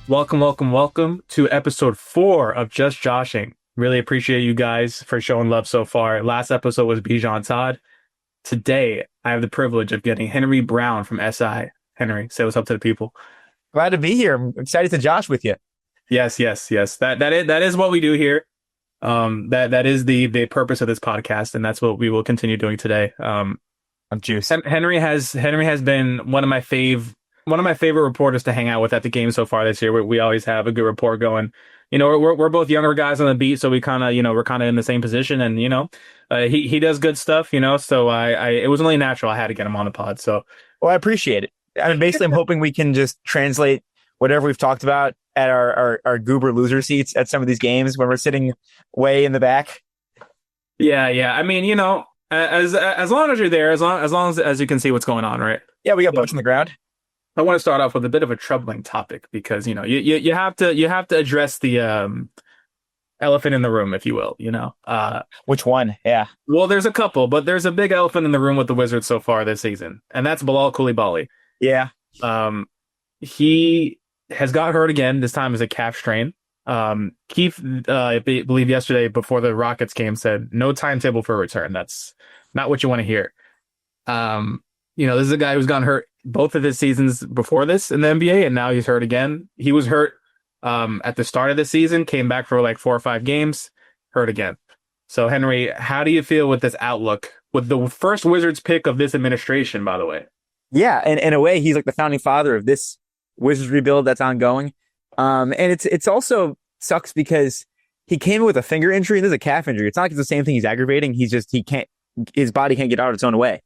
Welcome to episode 4 of Just Joshing. Really appreciate you guys for showing love so far. Last episode was Bijan Todd. Today, I have the privilege of getting Henry Brown from SI. Henry, say what's up to the people. Glad to be here. I'm excited to josh with you. Yes. That is what we do here. That is the purpose of this podcast, and that's what we will continue doing today. I'm juiced. Henry has been one of my favorite reporters to hang out with at the game so far this year. We always have a good rapport going. We're both younger guys on the beat, so we're kind of in the same position, and he does good stuff. So I it was only natural I had to get him on the pod. So Well, I appreciate it. I mean, basically, I'm hoping we can just translate whatever we've talked about at our goober loser seats at some of these games when we're sitting way in the back. yeah. I mean, as long as you're there, as long as you can see what's going on, right? Yeah, we got butts on the ground. I want to start off with a bit of a troubling topic because you have to address the elephant in the room, if you will. Which one? Yeah. Well, there's a couple, but there's a big elephant in the room with the Wizards so far this season, and that's Bilal Coulibaly. Yeah. He has got hurt again. This time is a calf strain. Keith, I believe yesterday before the Rockets game, said no timetable for return. That's not what you want to hear. This is a guy who's gotten hurt both of his seasons before this in the NBA, and now he's hurt again. He was hurt at the start of the season, came back for like 4 or 5 games, hurt again. So, Henry, how do you feel with this outlook, with the first Wizards pick of this administration, by the way? Yeah, and in a way, he's like the founding father of this Wizards rebuild that's ongoing. And it's also sucks because he came in with a finger injury and there's a calf injury. It's not like it's the same thing he's aggravating. His body can't get out of its own way.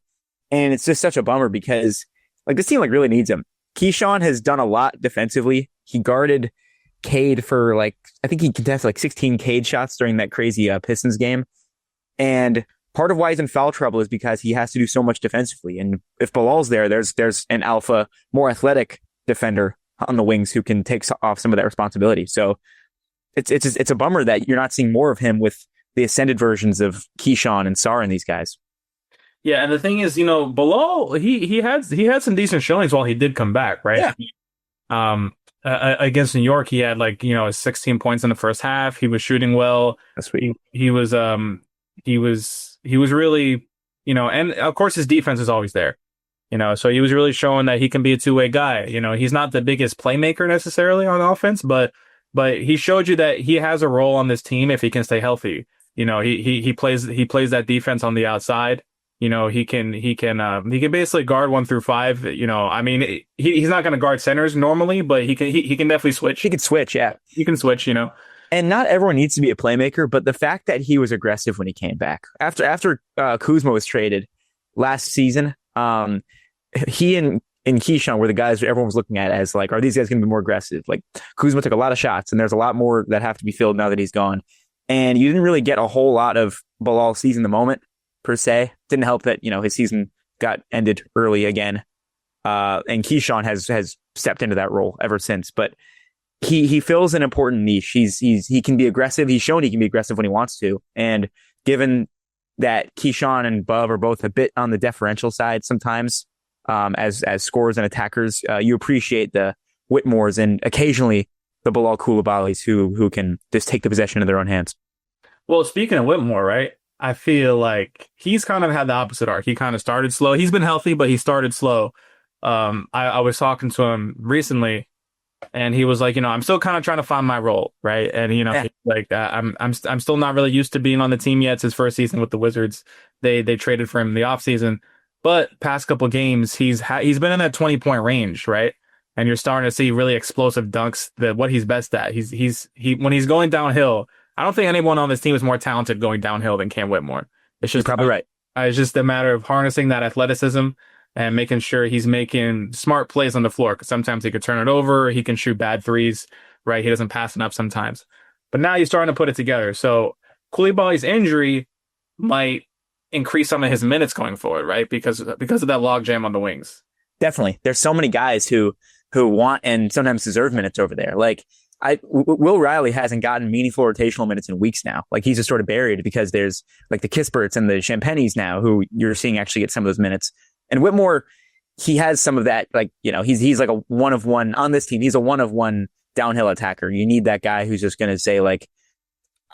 And it's just such a bummer because like this team like really needs him. Keyshawn has done a lot defensively. He guarded Cade for I think he contested like 16 Cade shots during that crazy Pistons game. And part of why he's in foul trouble is because he has to do so much defensively. And if Bilal's there, there's an alpha, more athletic defender on the wings who can take off some of that responsibility. So it's a bummer that you're not seeing more of him with the ascended versions of Keyshawn and Sarr and these guys. Yeah, and the thing is, Bilal, he had some decent showings while he did come back, right? Yeah. Against New York, he had 16 points in the first half. He was shooting well. That's sweet. He was really, and of course his defense is always there. So he was really showing that he can be a two-way guy. He's not the biggest playmaker necessarily on offense, but he showed you that he has a role on this team if he can stay healthy. He plays that defense on the outside. He can basically guard 1 through 5. I mean, he's not going to guard centers normally, but he can definitely switch. He can switch, yeah. He can switch, And not everyone needs to be a playmaker, but the fact that he was aggressive when he came back after Kuzma was traded last season, he and Keyshawn were the guys everyone was looking at as are these guys going to be more aggressive? Like Kuzma took a lot of shots, and there's a lot more that have to be filled now that he's gone. And you didn't really get a whole lot of Bilal seizing the moment per se. Didn't help that his season got ended early again, and Keyshawn has stepped into that role ever since. But he fills an important niche. He can be aggressive. He's shown he can be aggressive when he wants to. And given that Keyshawn and Bub are both a bit on the deferential side sometimes, as scorers and attackers, you appreciate the Whitmores and occasionally the Bilal Coulibalys who can just take the possession in their own hands. Well, speaking of Whitmore, right? I feel like he's kind of had the opposite arc. He kind of started slow. He's been healthy, but he started slow. I was talking to him recently, and he was like, I'm still kind of trying to find my role, right? And I'm still not really used to being on the team yet. It's his first season with the Wizards. They traded for him in the offseason, but past couple games he's been in that 20-point range, right? And you're starting to see really explosive dunks. What he's best at. When he's going downhill. I don't think anyone on this team is more talented going downhill than Cam Whitmore. It's just You're probably right. It's just a matter of harnessing that athleticism and making sure he's making smart plays on the floor. Because sometimes he could turn it over, he can shoot bad threes, right? He doesn't pass enough sometimes. But now he's starting to put it together. So Coulibaly's injury might increase some of his minutes going forward, right? Because of that logjam on the wings. Definitely, there's so many guys who want and sometimes deserve minutes over there. Will Riley hasn't gotten meaningful rotational minutes in weeks now. He's just sort of buried because there's the Kisperts and the Champagnes now who you're seeing actually get some of those minutes. And Whitmore, he has some of that. He's like a one of one on this team. He's a one of one downhill attacker. You need that guy who's just going to say like,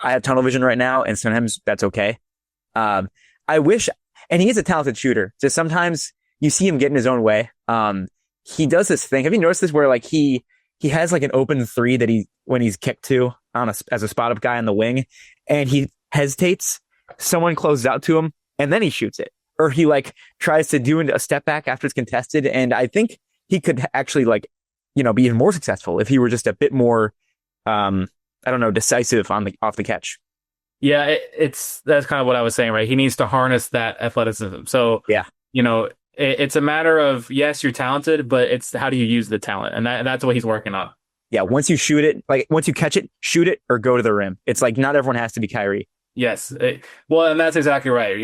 I have tunnel vision right now, and sometimes that's okay. I wish, and he is a talented shooter. Just sometimes you see him get in his own way. He does this thing. Have you noticed this where like he has like an open three that when he's kicked to as a spot up guy on the wing, and he hesitates, someone closes out to him, and then he shoots it. Or he like tries to do a step back after it's contested. And I think he could actually like, be even more successful if he were just a bit more, decisive off the catch. Yeah, that's kind of what I was saying, right? He needs to harness that athleticism. So, yeah, it's a matter of, yes, you're talented, but it's how do you use the talent? And that's what he's working on. Yeah, once you shoot it, like once you catch it, shoot it or go to the rim. It's like not everyone has to be Kyrie. Yes. Well, and that's exactly right.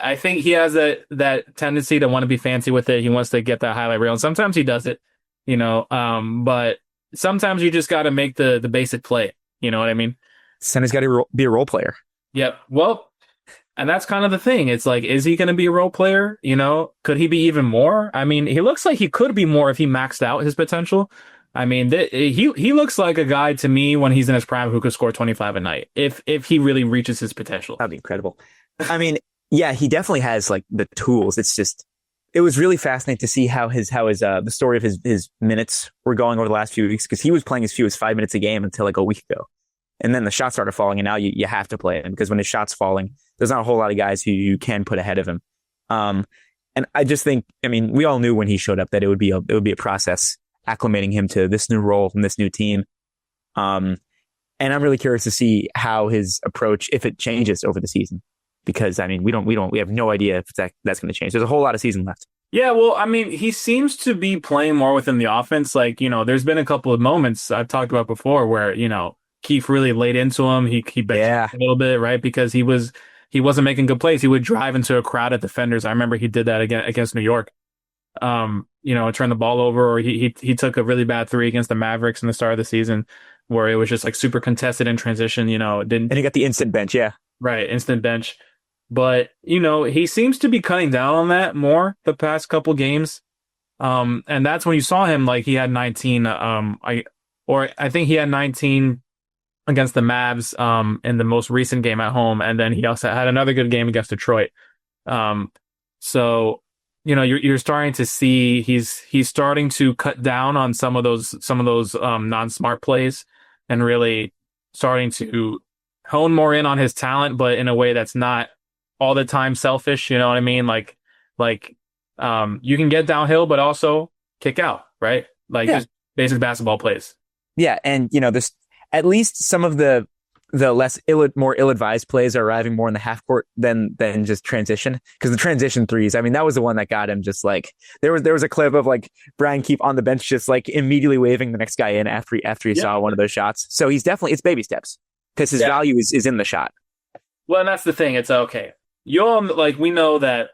I think he has that tendency to want to be fancy with it. He wants to get that highlight reel. And sometimes he does it, but sometimes you just got to make the basic play. You know what I mean? Sometimes got to be a role player. Yep. Well, and that's kind of the thing. It's like, is he going to be a role player? Could he be even more? I mean, he looks like he could be more if he maxed out his potential. I mean, he looks like a guy to me when he's in his prime who could score 25 a night if he really reaches his potential. That'd be incredible. I mean, yeah, he definitely has like the tools. It was really fascinating to see how the story of his minutes were going over the last few weeks, because he was playing as few as 5 minutes a game until like a week ago. And then the shots started falling, and now you have to play him because when his shot's falling, there's not a whole lot of guys who you can put ahead of him. And I just think, I mean, we all knew when he showed up that it would be a process acclimating him to this new role and this new team. And I'm really curious to see how his approach, if it changes over the season, because I mean, we have no idea if that's going to change. There's a whole lot of season left. Yeah, well, I mean, he seems to be playing more within the offense. Like, there's been a couple of moments I've talked about before where, Keith really laid into him. He benched a little bit, right? Because he wasn't making good plays. He would drive into a crowd of defenders. I remember he did that against New York. Turn the ball over, or he took a really bad three against the Mavericks in the start of the season where it was just like super contested in transition, and he got the instant bench. Yeah. Right. Instant bench. But, he seems to be cutting down on that more the past couple games. And that's when you saw him, like he had 19, I think he had 19 against the Mavs, in the most recent game at home. And then he also had another good game against Detroit. So, you're starting to see he's starting to cut down on some of those non-smart plays and really starting to hone more in on his talent, but in a way that's not all the time selfish. You know what I mean? Like you can get downhill, but also kick out, right? Like just basic basketball plays. Yeah. And this, at least some of the more ill-advised plays are arriving more in the half court than just transition. Because the transition threes, I mean, that was the one that got him. Just like there was a clip of like Brian Keefe on the bench, just like immediately waving the next guy in after he saw one of those shots. So he's definitely, it's baby steps because his value is in the shot. Well, and that's the thing. It's okay. We know that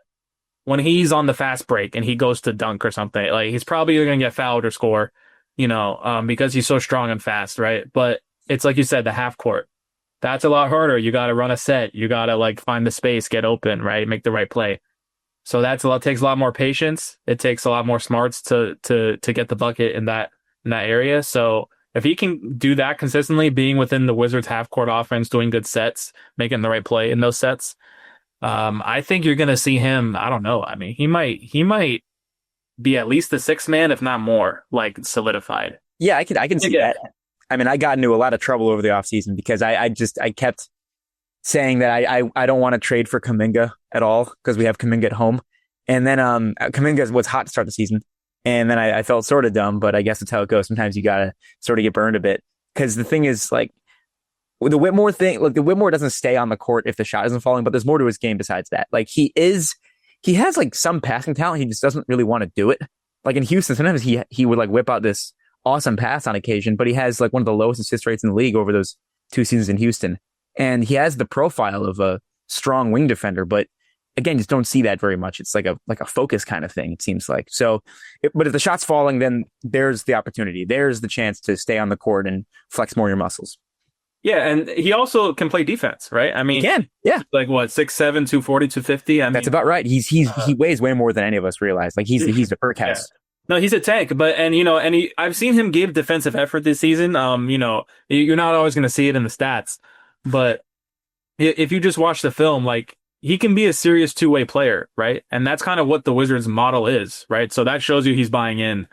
when he's on the fast break and he goes to dunk or something, like he's probably going to get fouled or score, because he's so strong and fast, right? But it's like you said, the half court. That's a lot harder. You got to run a set. You got to like find the space, get open, right? Make the right play. So takes a lot more patience. It takes a lot more smarts to get the bucket in that area. So if he can do that consistently, being within the Wizards half court offense, doing good sets, making the right play in those sets, I think you're going to see him. I don't know. I mean, he might be at least the sixth man, if not more, like solidified. Yeah, I can see that. I mean, I got into a lot of trouble over the offseason because I kept saying that I don't want to trade for Kuminga at all because we have Kuminga at home. And then Kuminga was hot to start the season. And then I felt sort of dumb, but I guess that's how it goes. Sometimes you got to sort of get burned a bit. Because the thing is, like, the Whitmore thing, like, the Whitmore doesn't stay on the court if the shot isn't falling, but there's more to his game besides that. Like, he has, like, some passing talent. He just doesn't really want to do it. Like, in Houston, sometimes he would, like, whip out this awesome pass on occasion, but he has like one of the lowest assist rates in the league over those 2 seasons in Houston. And he has the profile of a strong wing defender, but again, just don't see that very much. It's like a focus kind of thing, it seems like. So, but if the shot's falling, then there's the opportunity. There's the chance to stay on the court and flex more of your muscles. Yeah, and he also can play defense, right? I mean, he can. Yeah. Like what, 6'7", 240, 250? That's about right. He weighs way more than any of us realize. Like he's the Perk house. No, he's a tank, but and you know, and I've seen him give defensive effort this season. You're not always going to see it in the stats, but if you just watch the film, like he can be a serious two-way player, right? And that's kind of what the Wizards model is, right? So that shows you he's buying in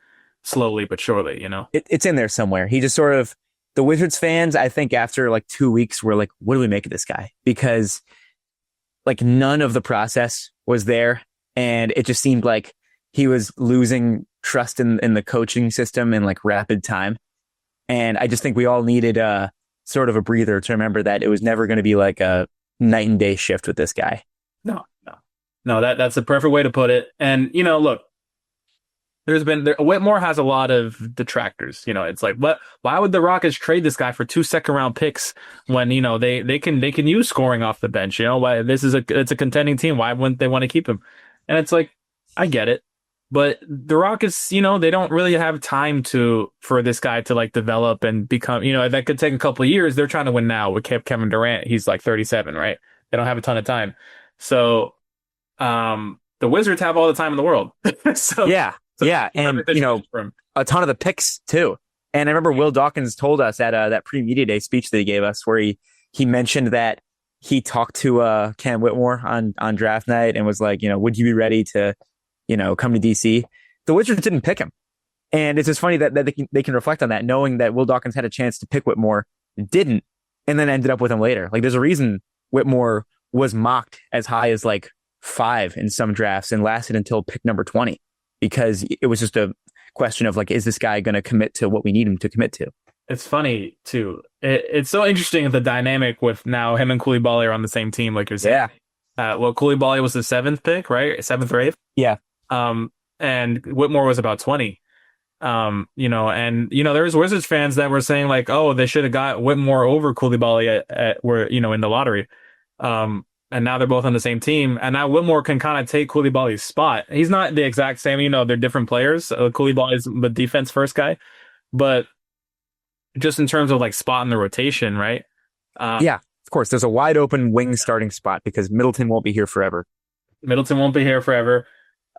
slowly but surely, you know? It's in there somewhere. He just sort of the Wizards fans, I think, after like 2 weeks, were like, "What do we make of this guy?" Because like none of the process was there, and it just seemed like he was losing trust in the coaching system in like rapid time. And I just think we all needed a sort of a breather to remember that it was never going to be like a night and day shift with this guy. No, no, no. That's the perfect way to put it. And you know, look, Whitmore has a lot of detractors. You know, it's like, what? Why would the Rockets trade this guy for 2 second-round picks when you know they can use scoring off the bench? You know, why it's a contending team. Why wouldn't they want to keep him? And it's like, I get it, but the Rockets, you know, they don't really have time for this guy to like develop and become. You know, that could take a couple of years. They're trying to win now with Kevin Durant. He's like 37, right? They don't have a ton of time, so the Wizards have all the time in the world. so. Yeah. Yeah, and you know, a ton of the picks too. And I remember Will Dawkins told us at that pre-media day speech that he gave us, where he mentioned that he talked to Cam Whitmore on draft night and was like, you know, would you be ready to, you know, come to DC? The Wizards didn't pick him, and it's just funny that they can reflect on that, knowing that Will Dawkins had a chance to pick Whitmore, didn't, and then ended up with him later. Like, there's a reason Whitmore was mocked as high as like 5 in some drafts and lasted until pick number 20. Because it was just a question of like, is this guy going to commit to what we need him to commit to? It's funny too. It's so interesting the dynamic with now him and Coulibaly are on the same team, like you're saying. Yeah. Well, Coulibaly was the 7th pick, right? 7th or 8th. Yeah. And Whitmore was about 20. You know, and you know, there was Wizards fans that were saying like, oh, they should have got Whitmore over Coulibaly at where you know in the lottery. And now they're both on the same team. And now Whitmore can kind of take Coulibaly's spot. He's not the exact same, you know, they're different players. Coulibaly is the defense first guy. But just in terms of like spot in the rotation, right? Yeah, of course. There's a wide open wing starting spot because Middleton won't be here forever. Middleton won't be here forever.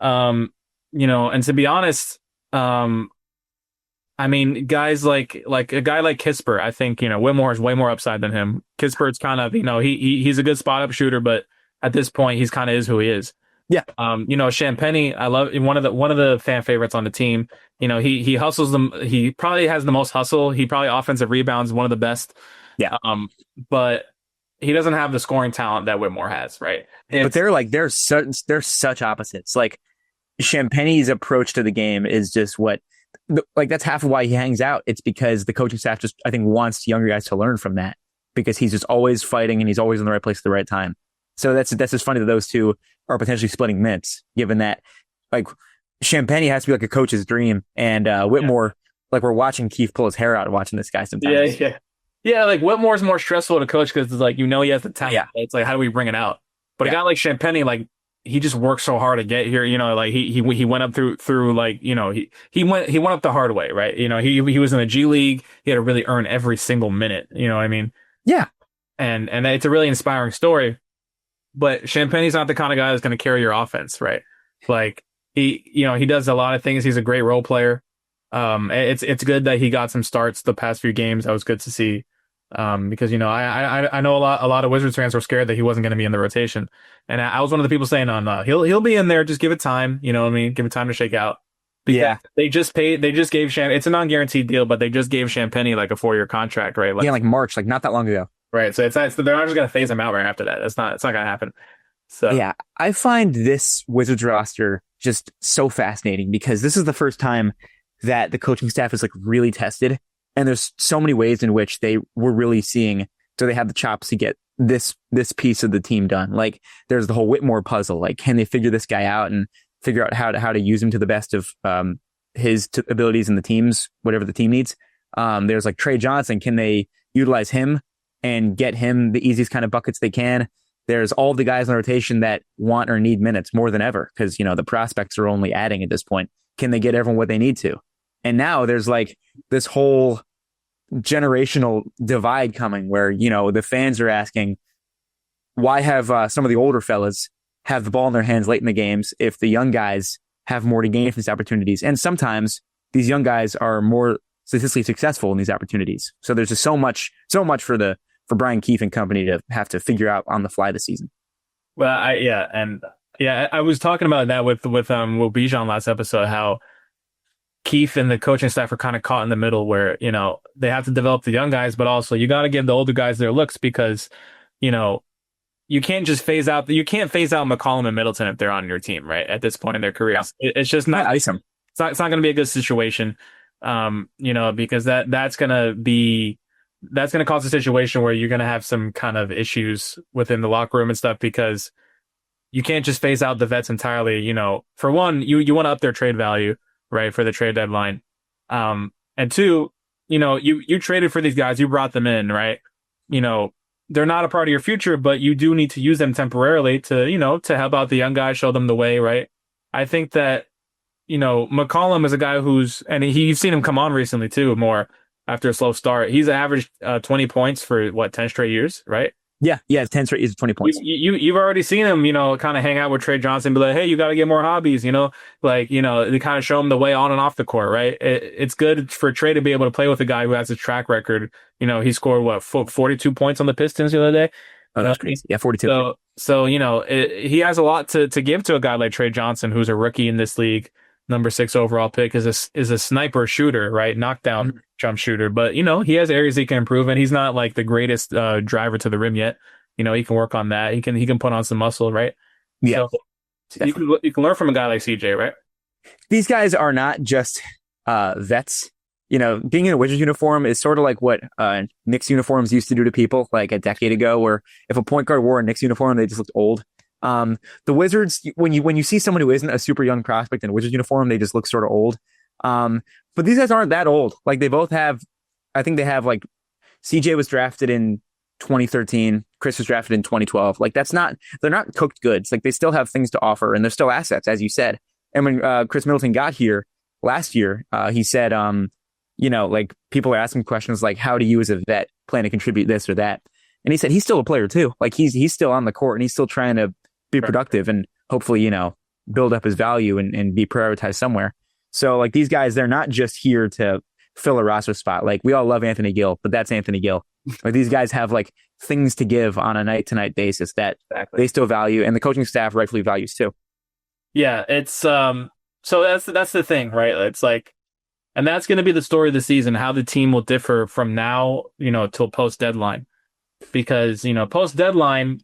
You know, and to be honest, I mean, guys like a guy like Kispert, I think, you know, Whitmore has way more upside than him. Kispert's kind of, you know, he's a good spot up shooter, but at this point, he's kind of is who he is. Yeah. You know, Champagnie, I love one of the fan favorites on the team. You know, he hustles them. He probably has the most hustle. He probably offensive rebounds, one of the best. Yeah. But he doesn't have the scoring talent that Whitmore has, right? But they're such opposites. Like Champagnie's approach to the game is just like that's half of why he hangs out. It's because the coaching staff just, I think, wants younger guys to learn from that because he's just always fighting and he's always in the right place at the right time. So that's just funny that those two are potentially splitting mints, given that like Champagnie has to be like a coach's dream, and Whitmore, like we're watching Keith pull his hair out watching this guy sometimes. Yeah. Like Whitmore's more stressful to coach because it's like you know he has the talent. Yeah. It's like how do we bring it out? But a guy like Champagnie, like he just worked so hard to get here. You know, like he went up through like you know he went up the hard way, right? You know he was in the G League. He had to really earn every single minute. You know what I mean? Yeah. And it's a really inspiring story. But Champagnie's not the kind of guy that's going to carry your offense, right? Like he does a lot of things. He's a great role player. It's good that he got some starts the past few games. That was good to see. Because you know I know a lot of Wizards fans were scared that he wasn't going to be in the rotation, and I was one of the people saying, "No, he'll be in there. Just give it time. You know what I mean? Give it time to shake out." Because they just gave it's a non-guaranteed deal, but they just gave Champagnie like a 4-year contract, right? Like March, like not that long ago. Right. So they're not just going to phase him out right after that. It's not going to happen. So yeah, I find this Wizards roster just so fascinating because this is the first time that the coaching staff is like really tested. And there's so many ways in which they were really seeing, do they have the chops to get this piece of the team done? Like there's the whole Whitmore puzzle. Like, can they figure this guy out and figure out how to use him to the best of his abilities in the teams, whatever the team needs? There's like Trey Johnson. Can they utilize him and get him the easiest kind of buckets they can? There's all the guys in the rotation that want or need minutes more than ever because, you know, the prospects are only adding at this point. Can they get everyone what they need to? And now there's like this whole generational divide coming where, you know, the fans are asking, why have some of the older fellas have the ball in their hands late in the games if the young guys have more to gain from these opportunities. And sometimes these young guys are more statistically successful in these opportunities. So there's just so much for Brian Keefe and company to have to figure out on the fly this season. Well, I was talking about that with Will Bijan last episode, how Keefe and the coaching staff are kind of caught in the middle where, they have to develop the young guys, but also you got to give the older guys their looks because, you can't phase out McCollum and Middleton if they're on your team, right? At this point in their careers. Yeah. It's just not, ice them. It's not going to be a good situation. Because that's going to cause a situation where you're going to have some kind of issues within the locker room and stuff because you can't just phase out the vets entirely. For one, you want to up their trade value, right, for the trade deadline. And two, you traded for these guys, you brought them in, right? They're not a part of your future, but you do need to use them temporarily to help out the young guys, show them the way, right? I think that, McCollum is a guy you've seen him come on recently too, more after a slow start. He's averaged 20 points for 10 straight years, right? Yeah, 10 straight is 20 points. You've already seen him, kind of hang out with Trey Johnson, be like, hey, you got to get more hobbies, they kind of show him the way on and off the court, right? It's good for Trey to be able to play with a guy who has a track record. He scored 42 points on the Pistons the other day. Oh, that's crazy. Yeah, 42. So he has a lot to give to a guy like Trey Johnson, who's a rookie in this league, number 6 overall pick, is a sniper shooter, right? Knockdown jump shooter. But, he has areas he can improve, and he's not like the greatest driver to the rim yet. He can work on that. He can put on some muscle, right? Yeah. So you can learn from a guy like CJ, right? These guys are not just vets. Being in a Wizards uniform is sort of like what Knicks uniforms used to do to people like a decade ago, where if a point guard wore a Knicks uniform, they just looked old. The Wizards, when you see someone who isn't a super young prospect in a Wizards uniform, they just look sort of old. But these guys aren't that old. Like they both have, I think they have like CJ was drafted in 2013. Chris was drafted in 2012. Like they're not cooked goods. Like they still have things to offer and they're still assets, as you said. And when Chris Middleton got here last year, he said, like people are asking questions like, how do you as a vet plan to contribute this or that? And he said, he's still a player too. Like he's still on the court and he's still trying to be productive and hopefully, build up his value and be prioritized somewhere. So like these guys, they're not just here to fill a roster spot. Like we all love Anthony Gill, but that's Anthony Gill. Like these guys have like things to give on a night to night basis that they still value and the coaching staff rightfully values too. Yeah. It's, so that's the thing, right? It's like, and that's going to be the story of the season, how the team will differ from now, till post deadline. Because, post deadline,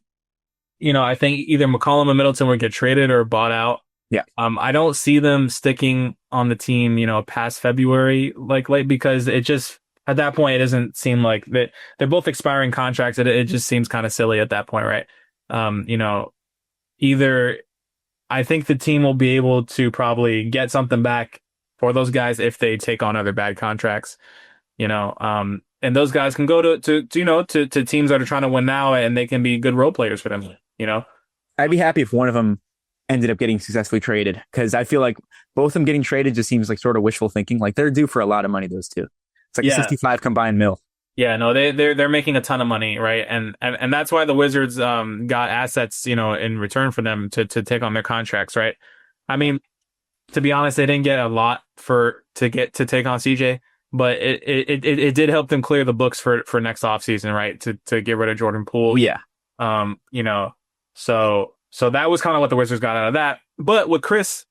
I think either McCollum and Middleton will get traded or bought out. Yeah. I don't see them sticking on the team, past February, like late, because it just, at that point, it doesn't seem like that they're both expiring contracts. It just seems kind of silly at that point, right? Either I think the team will be able to probably get something back for those guys if they take on other bad contracts, and those guys can go to teams that are trying to win now and they can be good role players for them, I'd be happy if one of them ended up getting successfully traded because I feel like both of them getting traded just seems like sort of wishful thinking. Like they're due for a lot of money, those two. It's like 65 combined mil. Yeah, no, they're making a ton of money, right? And that's why the Wizards got assets, in return for them to take on their contracts, right? I mean, to be honest, they didn't get a lot to take on CJ, but it did help them clear the books for next offseason, right? To get rid of Jordan Poole. Yeah. So that was kind of what the Wizards got out of that. But with Chris,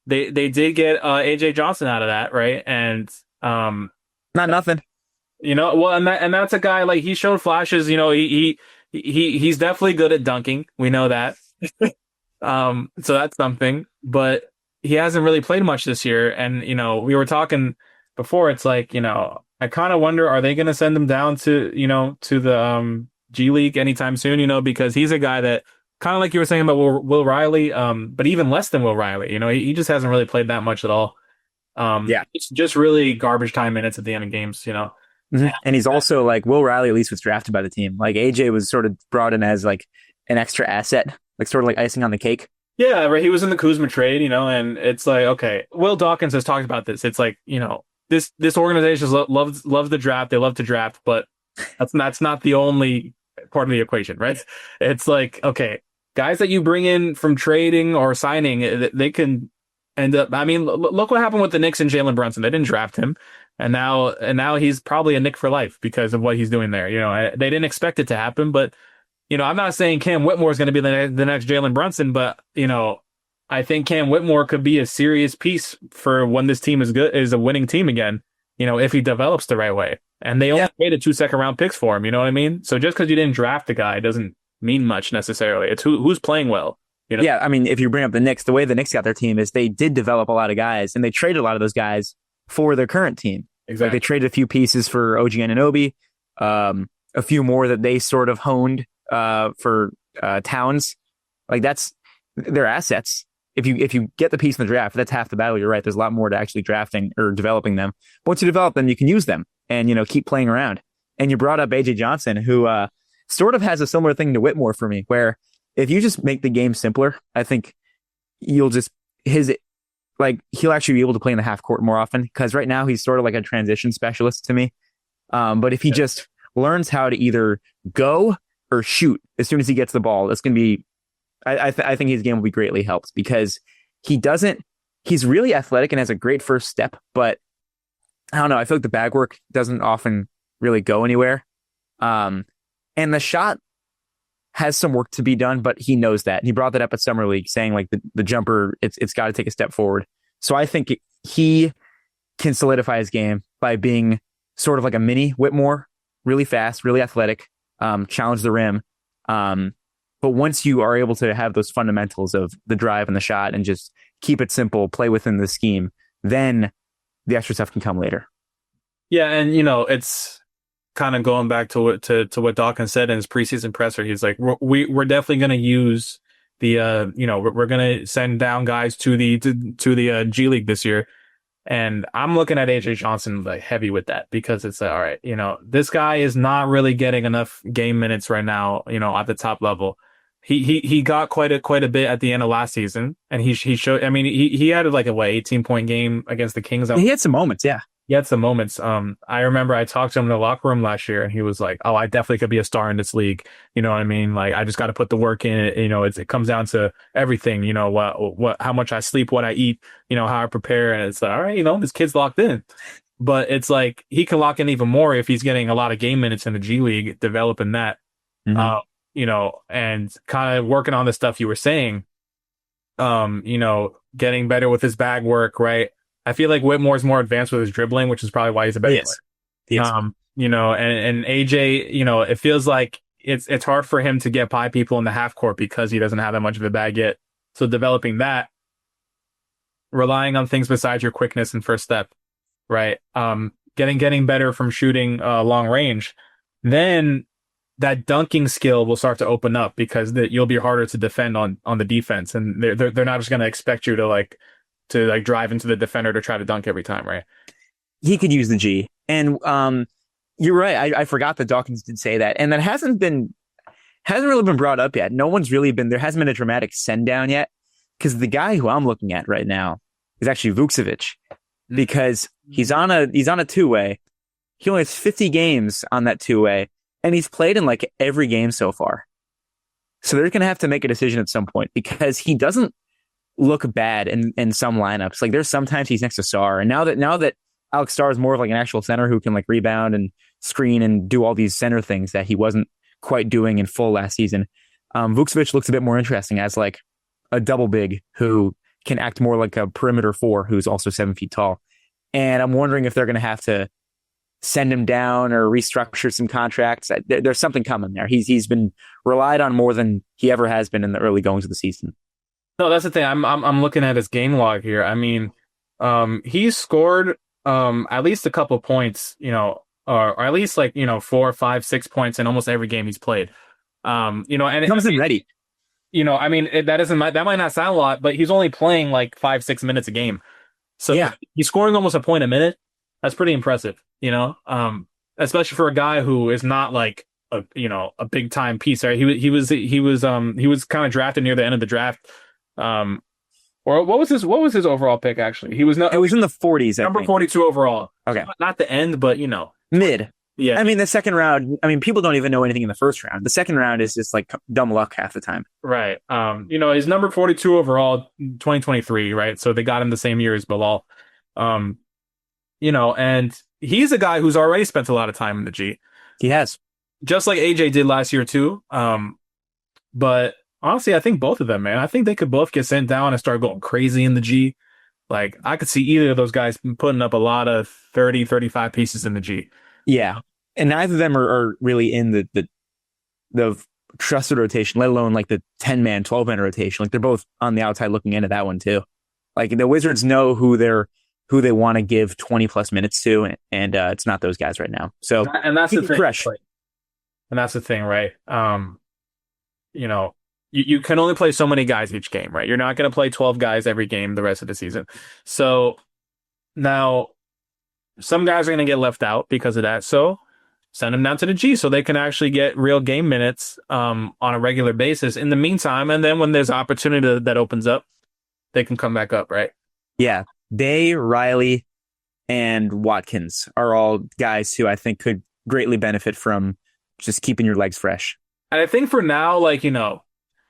they did get AJ Johnson out of that, right? And not nothing. Well, and that's a guy like he showed flashes. He's definitely good at dunking. We know that. So that's something. But he hasn't really played much this year. And we were talking before. It's like I kind of wonder, are they going to send him down to the G League anytime soon? Because he's a guy that kind of like you were saying about Will Riley, but even less than Will Riley. He just hasn't really played that much at all. It's just really garbage time minutes at the end of games. Mm-hmm. And he's also like Will Riley at least was drafted by the team. Like AJ was sort of brought in as like an extra asset, like sort of like icing on the cake. Yeah, right. He was in the Kuzma trade, and it's like, okay, Will Dawkins has talked about this. It's like, this organization loves the draft. They love to draft, but that's not the only part of the equation, right? It's like, okay, guys that you bring in from trading or signing, they can And I mean, look what happened with the Knicks and Jalen Brunson. They didn't draft him, and now he's probably a Knick for life because of what he's doing there. They didn't expect it to happen, but I'm not saying Cam Whitmore is going to be the next Jalen Brunson, but I think Cam Whitmore could be a serious piece for when this team is a winning team again. If he develops the right way. And they only traded 2 second-round picks for him. You know what I mean? So just because you didn't draft the guy doesn't mean much necessarily. It's who's playing well. Yeah, I mean, if you bring up the Knicks, the way the Knicks got their team is they did develop a lot of guys, and they traded a lot of those guys for their current team. Exactly. Like they traded a few pieces for OG Anunoby, a few more that they sort of honed for Towns. Like that's their assets. If you get the piece in the draft, that's half the battle. You're right. There's a lot more to actually drafting or developing them. Once you develop them, you can use them and keep playing around. And you brought up AJ Johnson, who sort of has a similar thing to Whitmore for me, where if you just make the game simpler, I think he'll actually be able to play in the half court more often, because right now he's sort of like a transition specialist to me. But if he just learns how to either go or shoot as soon as he gets the ball, it's going to be, I think his game will be greatly helped, because he's really athletic and has a great first step, but I don't know. I feel like the bag work doesn't often really go anywhere. And the shot has some work to be done, but he knows that. And he brought that up at Summer League, saying like the jumper, it's got to take a step forward. So I think he can solidify his game by being sort of like a mini Whitmore, really fast, really athletic, challenge the rim. But once you are able to have those fundamentals of the drive and the shot and just keep it simple, play within the scheme, then the extra stuff can come later. Yeah, and it's kind of going back to what Dawkins said in his preseason presser. He's like, we're definitely going to use the we're going to send down guys to the G League this year, and I'm looking at AJ Johnson like heavy with that, because it's like, all right, this guy is not really getting enough game minutes right now, at the top level. He got quite a bit at the end of last season, and he showed. I mean, he had like a 18-point game against the Kings. He had some moments, yeah. He had some moments. I remember I talked to him in the locker room last year, and he was like, "Oh, I definitely could be a star in this league." You know what I mean? Like, I just got to put the work in. It comes down to everything. How much I sleep, what I eat, how I prepare, and it's like, all right, this kid's locked in. But it's like he can lock in even more if he's getting a lot of game minutes in the G League, developing that. Mm-hmm. And kind of working on the stuff you were saying, getting better with his bag work, right? I feel like Whitmore's more advanced with his dribbling, which is probably why he's a better player. Yes. And AJ, it feels like it's hard for him to get by people in the half court because he doesn't have that much of a bag yet. So developing that, relying on things besides your quickness and first step, right? Getting better from shooting long range, then that dunking skill will start to open up, because you'll be harder to defend on the defense, and they're not just going to expect you to drive into the defender to try to dunk every time, right? He could use the G, and you're right. I forgot that Dawkins did say that, and that hasn't really been brought up yet. No one's really there hasn't been a dramatic send down yet, because the guy who I'm looking at right now is actually Vucevic, because he's on a two-way. He only has 50 games on that two-way. And he's played in like every game so far. So they're going to have to make a decision at some point, because he doesn't look bad in some lineups. Like there's sometimes he's next to Sarr. And now that Alex Sarr is more of like an actual center who can like rebound and screen and do all these center things that he wasn't quite doing in full last season, Vucevic looks a bit more interesting as like a double big who can act more like a perimeter four who's also 7 feet tall. And I'm wondering if they're going to have to send him down or restructure some contracts. There's something coming there. He's been relied on more than he ever has been in the early goings of the season. No, that's the thing. I'm looking at his game log here. I mean, he's scored at least a couple points, or at least like 4, 5, 6 points in almost every game he's played. And he comes in ready. I mean, that might not sound a lot, but he's only playing like 5, 6 minutes a game. So yeah, he's scoring almost a point a minute. That's pretty impressive, especially for a guy who is not like a big time piece. Right? He was kind of drafted near the end of the draft. Or what was his overall pick actually? It was in the 40s. Number 42 overall. Okay, not the end, but mid. Yeah, I mean, the second round, I mean, people don't even know anything in the first round. The second round is just like dumb luck half the time. right. He's number 42 overall, 2023, right? So they got him the same year as Bilal. Um, and he's a guy who's already spent a lot of time in the G, He has. just like AJ did last year too. But honestly, I think both of them, man, I think they could both get sent down and start going crazy in the G. Like I could see either of those guys putting up a lot of 30, 35 pieces in the G. Yeah. And neither of them are really in the trusted rotation, let alone like the 10-man, 12-man rotation. Like they're both on the outside looking into that one too. Like the Wizards know who they want to give 20 plus minutes to, and it's not those guys right now. So And that's the thing. fresh. And that's the thing, right? You know, you can only play so many guys each game, right? You're not going to play 12 guys every game the rest of the season. So now some guys are going to get left out because of that. So send them down to the G so they can actually get real game minutes on a regular basis in the meantime. And then when there's opportunity that opens up, they can come back up, right? Yeah. Bay, Riley, and Watkins are all guys who I think could greatly benefit from just keeping your legs fresh. And I think for now,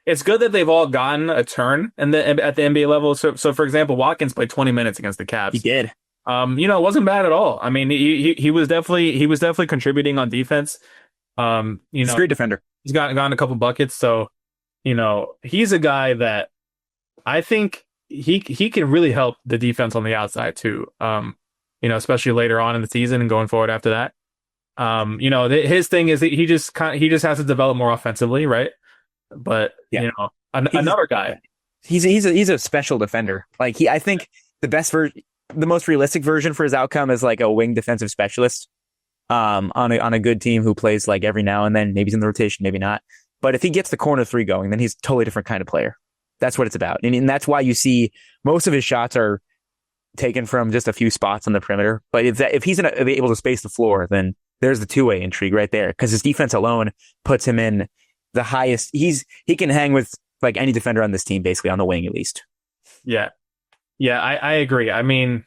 it's good that they've all gotten a turn at the NBA level. So for example, Watkins played 20 minutes against the Cavs. He did. It wasn't bad at all. I mean, he was definitely contributing on defense. He's a great defender. He's gotten a couple buckets. So, he's a guy that I think he can really help the defense on the outside too. Especially later on in the season and going forward after that. His thing is that he just has to develop more offensively, right? But another guy, he's a special defender. Like I think the most realistic version for his outcome is like a wing defensive specialist, on a good team who plays like every now and then. Maybe he's in the rotation, maybe not. But if he gets the corner three going, then he's a totally different kind of player. That's what it's about, and that's why you see most of his shots are taken from just a few spots on the perimeter. But if he's able to space the floor, then there's the two-way intrigue right there, because his defense alone puts him in the highest. He can hang with like any defender on this team, basically on the wing at least. Yeah, I agree. I mean,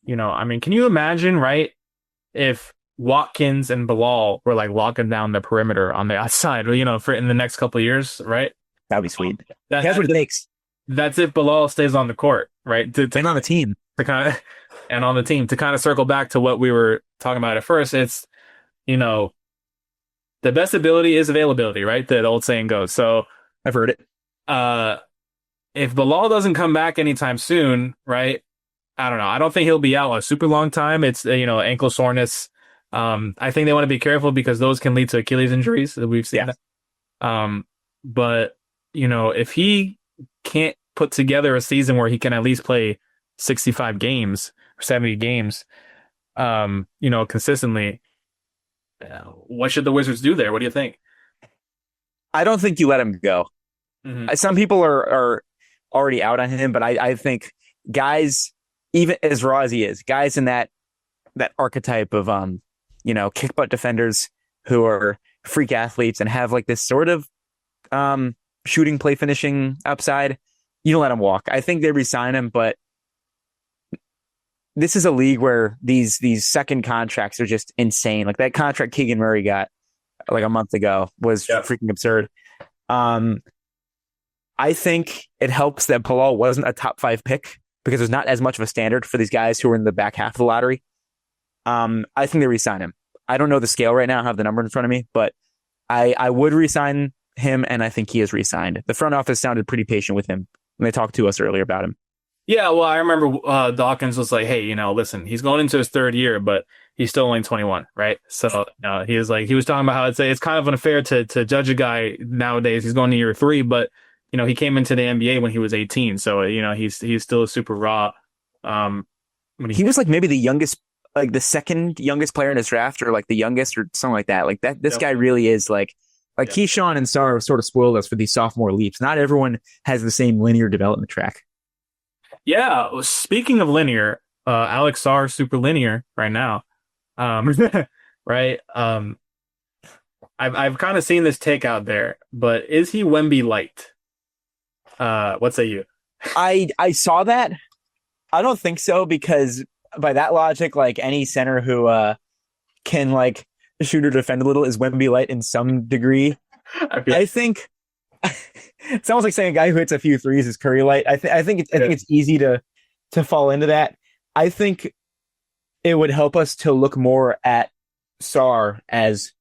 can you imagine, right, if Watkins and Bilal were like locking down the perimeter on the outside, for in the next couple of years, right? That'd be sweet. That's what it takes. That's if Bilal stays on the court, right? And on the team. And on the team to kind of circle back to what we were talking about at first. It's, the best ability is availability, right? That old saying goes. So I've heard it. If Bilal doesn't come back anytime soon, right? I don't know. I don't think he'll be out a super long time. It's, ankle soreness. I think they want to be careful because those can lead to Achilles injuries that we've seen. Yeah. But, if he can't put together a season where he can at least play 65 games or 70 games, consistently, what should the Wizards do there? What do you think? I don't think you let him go. Mm-hmm. Some people are already out on him, but I think guys, even as raw as he is, guys in that archetype of kick butt defenders who are freak athletes and have like this sort of shooting, play finishing upside, you don't let him walk. I think they resign him, but this is a league where these second contracts are just insane. Like that contract Keegan Murray got like a month ago was freaking absurd. I think it helps that Bilal wasn't a top 5 pick because there's not as much of a standard for these guys who are in the back half of the lottery. I think they re-sign him. I don't know the scale right now. I have the number in front of me, but I would re-sign him, and I think he is re-signed. The front office sounded pretty patient with him when they talked to us earlier about him. Yeah, well, I remember Dawkins was like, hey, listen, he's going into his third year, but he's still only 21, right? So he was talking about how it's kind of unfair to judge a guy nowadays. He's going to year 3, but he came into the NBA when he was 18, so he's still super raw. He was like maybe the youngest, like the second youngest player in his draft, or like the youngest, or something like that. Like that, this guy really is like Keyshawn and Sarr sort of spoiled us for these sophomore leaps. Not everyone has the same linear development track. Yeah, speaking of linear, Alex Sarr super linear right now, right? I've kind of seen this take out there, but is he Wemby light? What say you? I saw that. I don't think so, because by that logic, like any center who can like shooter to defend a little is Wemby Light in some degree. I feel I think it's almost like saying a guy who hits a few threes is Curry Light. I think it's easy to fall into that. I think it would help us to look more at Sarr as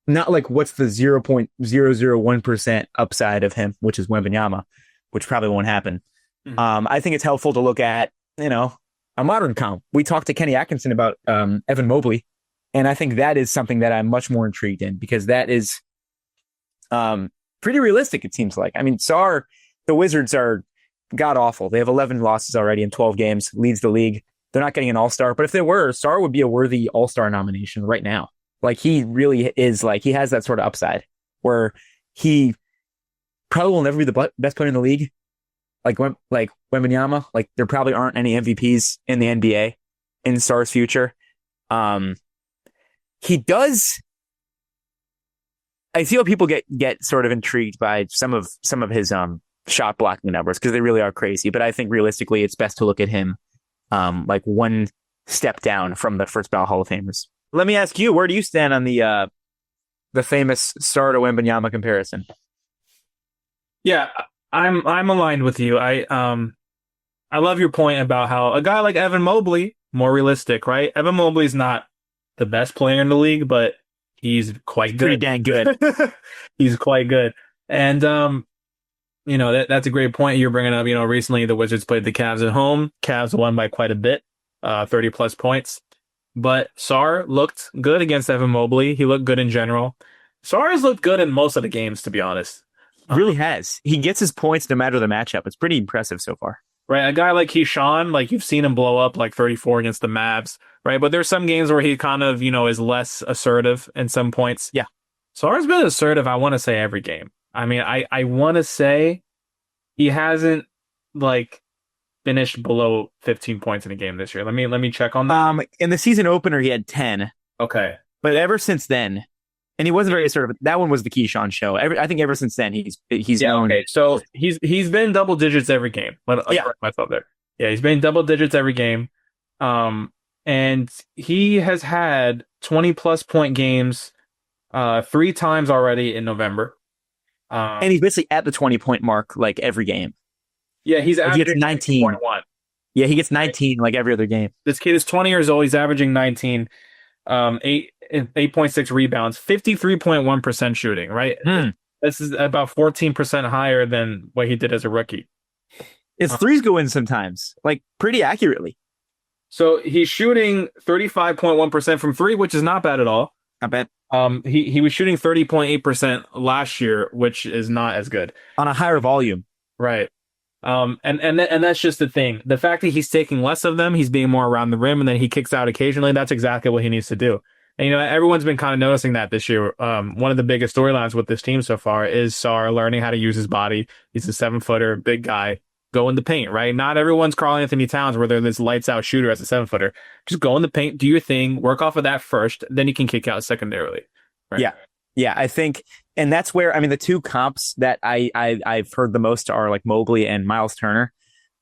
not like what's the 0.001% upside of him, which is Wembanyama, which probably won't happen. I think it's helpful to look at, a modern comp. We talked to Kenny Atkinson about Evan Mobley, and I think that is something that I'm much more intrigued in because that is pretty realistic, it seems like. I mean, Sarr, the Wizards are god awful. They have 11 losses already in 12 games, leads the league. They're not getting an all-star, but if they were, Sarr would be a worthy all-star nomination right now. Like he really is he has that sort of upside where he probably will never be the best player in the league. Like Wembanyama, like there probably aren't any MVPs in the NBA in Sarr's future. He does. I feel people get sort of intrigued by some of his shot blocking numbers because they really are crazy. But I think realistically, it's best to look at him like one step down from the first ballot Hall of Famers. Let me ask you, where do you stand on the famous Sarr to Wembanyama comparison? Yeah, I'm aligned with you. I love your point about how a guy like Evan Mobley, more realistic, right? Evan Mobley's not the best player in the league, but he's quite good. Pretty dang good. He's quite good. And that's a great point you're bringing up. Recently the Wizards played the Cavs at home. Cavs won by quite a bit, 30 plus points. But Sarr looked good against Evan Mobley. He looked good in general. Sarr has looked good in most of the games, to be honest. Really has. He gets his points no matter the matchup. It's pretty impressive so far. Right, a guy like Keyshawn, like you've seen him blow up like 34 against the Mavs, right? But there's some games where he kind of, is less assertive in some points. Yeah. Sarr's been assertive, I want to say, every game. I mean, I want to say he hasn't, finished below 15 points in a game this year. Let me check on that. In the season opener, he had 10. Okay. But ever since then, and he wasn't very assertive. That one was the Keyshawn show. I think ever since then he's known. Okay. So he's been double digits every game. Correct myself there. Yeah, he's been double digits every game. And he has had 20 plus point games 3 times already in November. And he's basically at the 20-point mark like every game. Yeah, he's averaging he gets 19. 19.1. Yeah, he gets 19 like every other game. This kid is 20 years old. He's averaging 19, 8.6 rebounds, 53.1% shooting, right? This is about 14% higher than what he did as a rookie. His threes go in sometimes, like pretty accurately. So he's shooting 35.1% from 3, which is not bad at all. Not bad. He was shooting 30.8% last year, which is not as good. On a higher volume. Right. And that's just the thing. The fact that he's taking less of them, he's being more around the rim, and then he kicks out occasionally. That's exactly what he needs to do. And, everyone's been kind of noticing that this year. One of the biggest storylines with this team so far is Sarr learning how to use his body. He's a 7-footer, big guy. Go in the paint, right? Not everyone's Karl Anthony Towns where they're this lights out shooter as a 7-footer. Just go in the paint, do your thing, work off of that first, then you can kick out secondarily. Right? Yeah. Yeah, I think, and that's where, the two comps that I've heard the most are like Mobley and Miles Turner.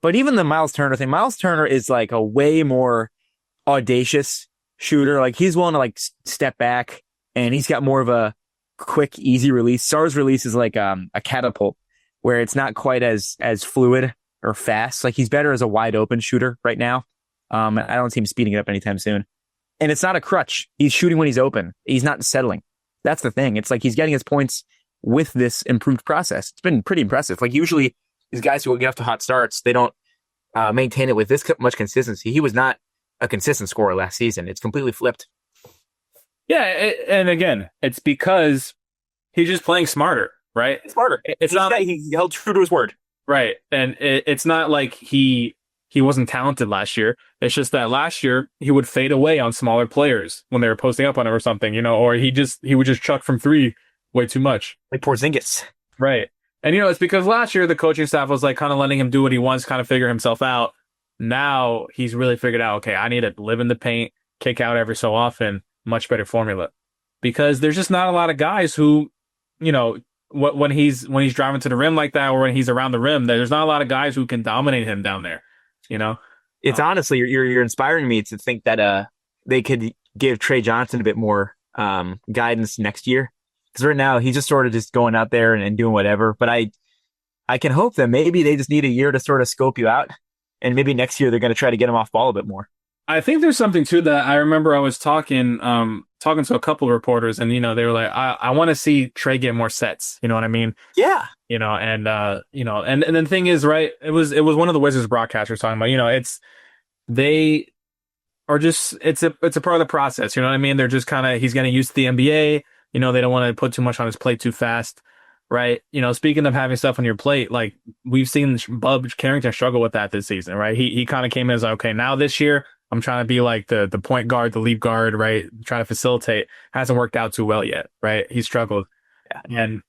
But even the Miles Turner thing, Miles Turner is like a way more audacious shooter. Like he's willing to step back, and he's got more of a quick, easy release. Sarr's release is like a catapult where it's not quite as fluid or fast. Like he's better as a wide open shooter right now. I don't see him speeding it up anytime soon. And it's not a crutch. He's shooting when he's open. He's not settling. That's the thing. It's like he's getting his points with this improved process. It's been pretty impressive. Like usually these guys who get off to hot starts, they don't maintain it with this much consistency. He was not a consistent scorer last season. It's completely flipped. Yeah, and again, it's because he's just playing smarter, right? Smarter. He held true to his word. Right. And it's not like he wasn't talented last year. It's just that last year he would fade away on smaller players when they were posting up on him or something, or he would just chuck from 3 way too much. Like Porzingis. Right. And it's because last year the coaching staff was kind of letting him do what he wants, kind of figure himself out. Now he's really figured out, okay, I need to live in the paint, kick out every so often, much better formula. Because there's just not a lot of guys who, when he's driving to the rim like that, or when he's around the rim, there's not a lot of guys who can dominate him down there. It's honestly, you're inspiring me to think that they could give Trey Johnson a bit more guidance next year. Because right now he's just sort of just going out there and doing whatever. But I can hope that maybe they just need a year to sort of scope you out, and maybe next year they're going to try to get him off ball a bit more. I think there's something to that. I remember I was talking to a couple of reporters, and they were like, I want to see Trey get more sets. You know what I mean? Yeah. And the thing is, right? It was one of the Wizards broadcasters talking about, they are just it's a part of the process. You know what I mean? They're just kind of he's getting used to the NBA. They don't want to put too much on his plate too fast, right? Speaking of having stuff on your plate, like we've seen Bub Carrington struggle with that this season, right? He kind of came in as like, okay, now this year I'm trying to be like the point guard, the lead guard, right? Trying to facilitate. Hasn't worked out too well yet, right? He struggled. Yeah. And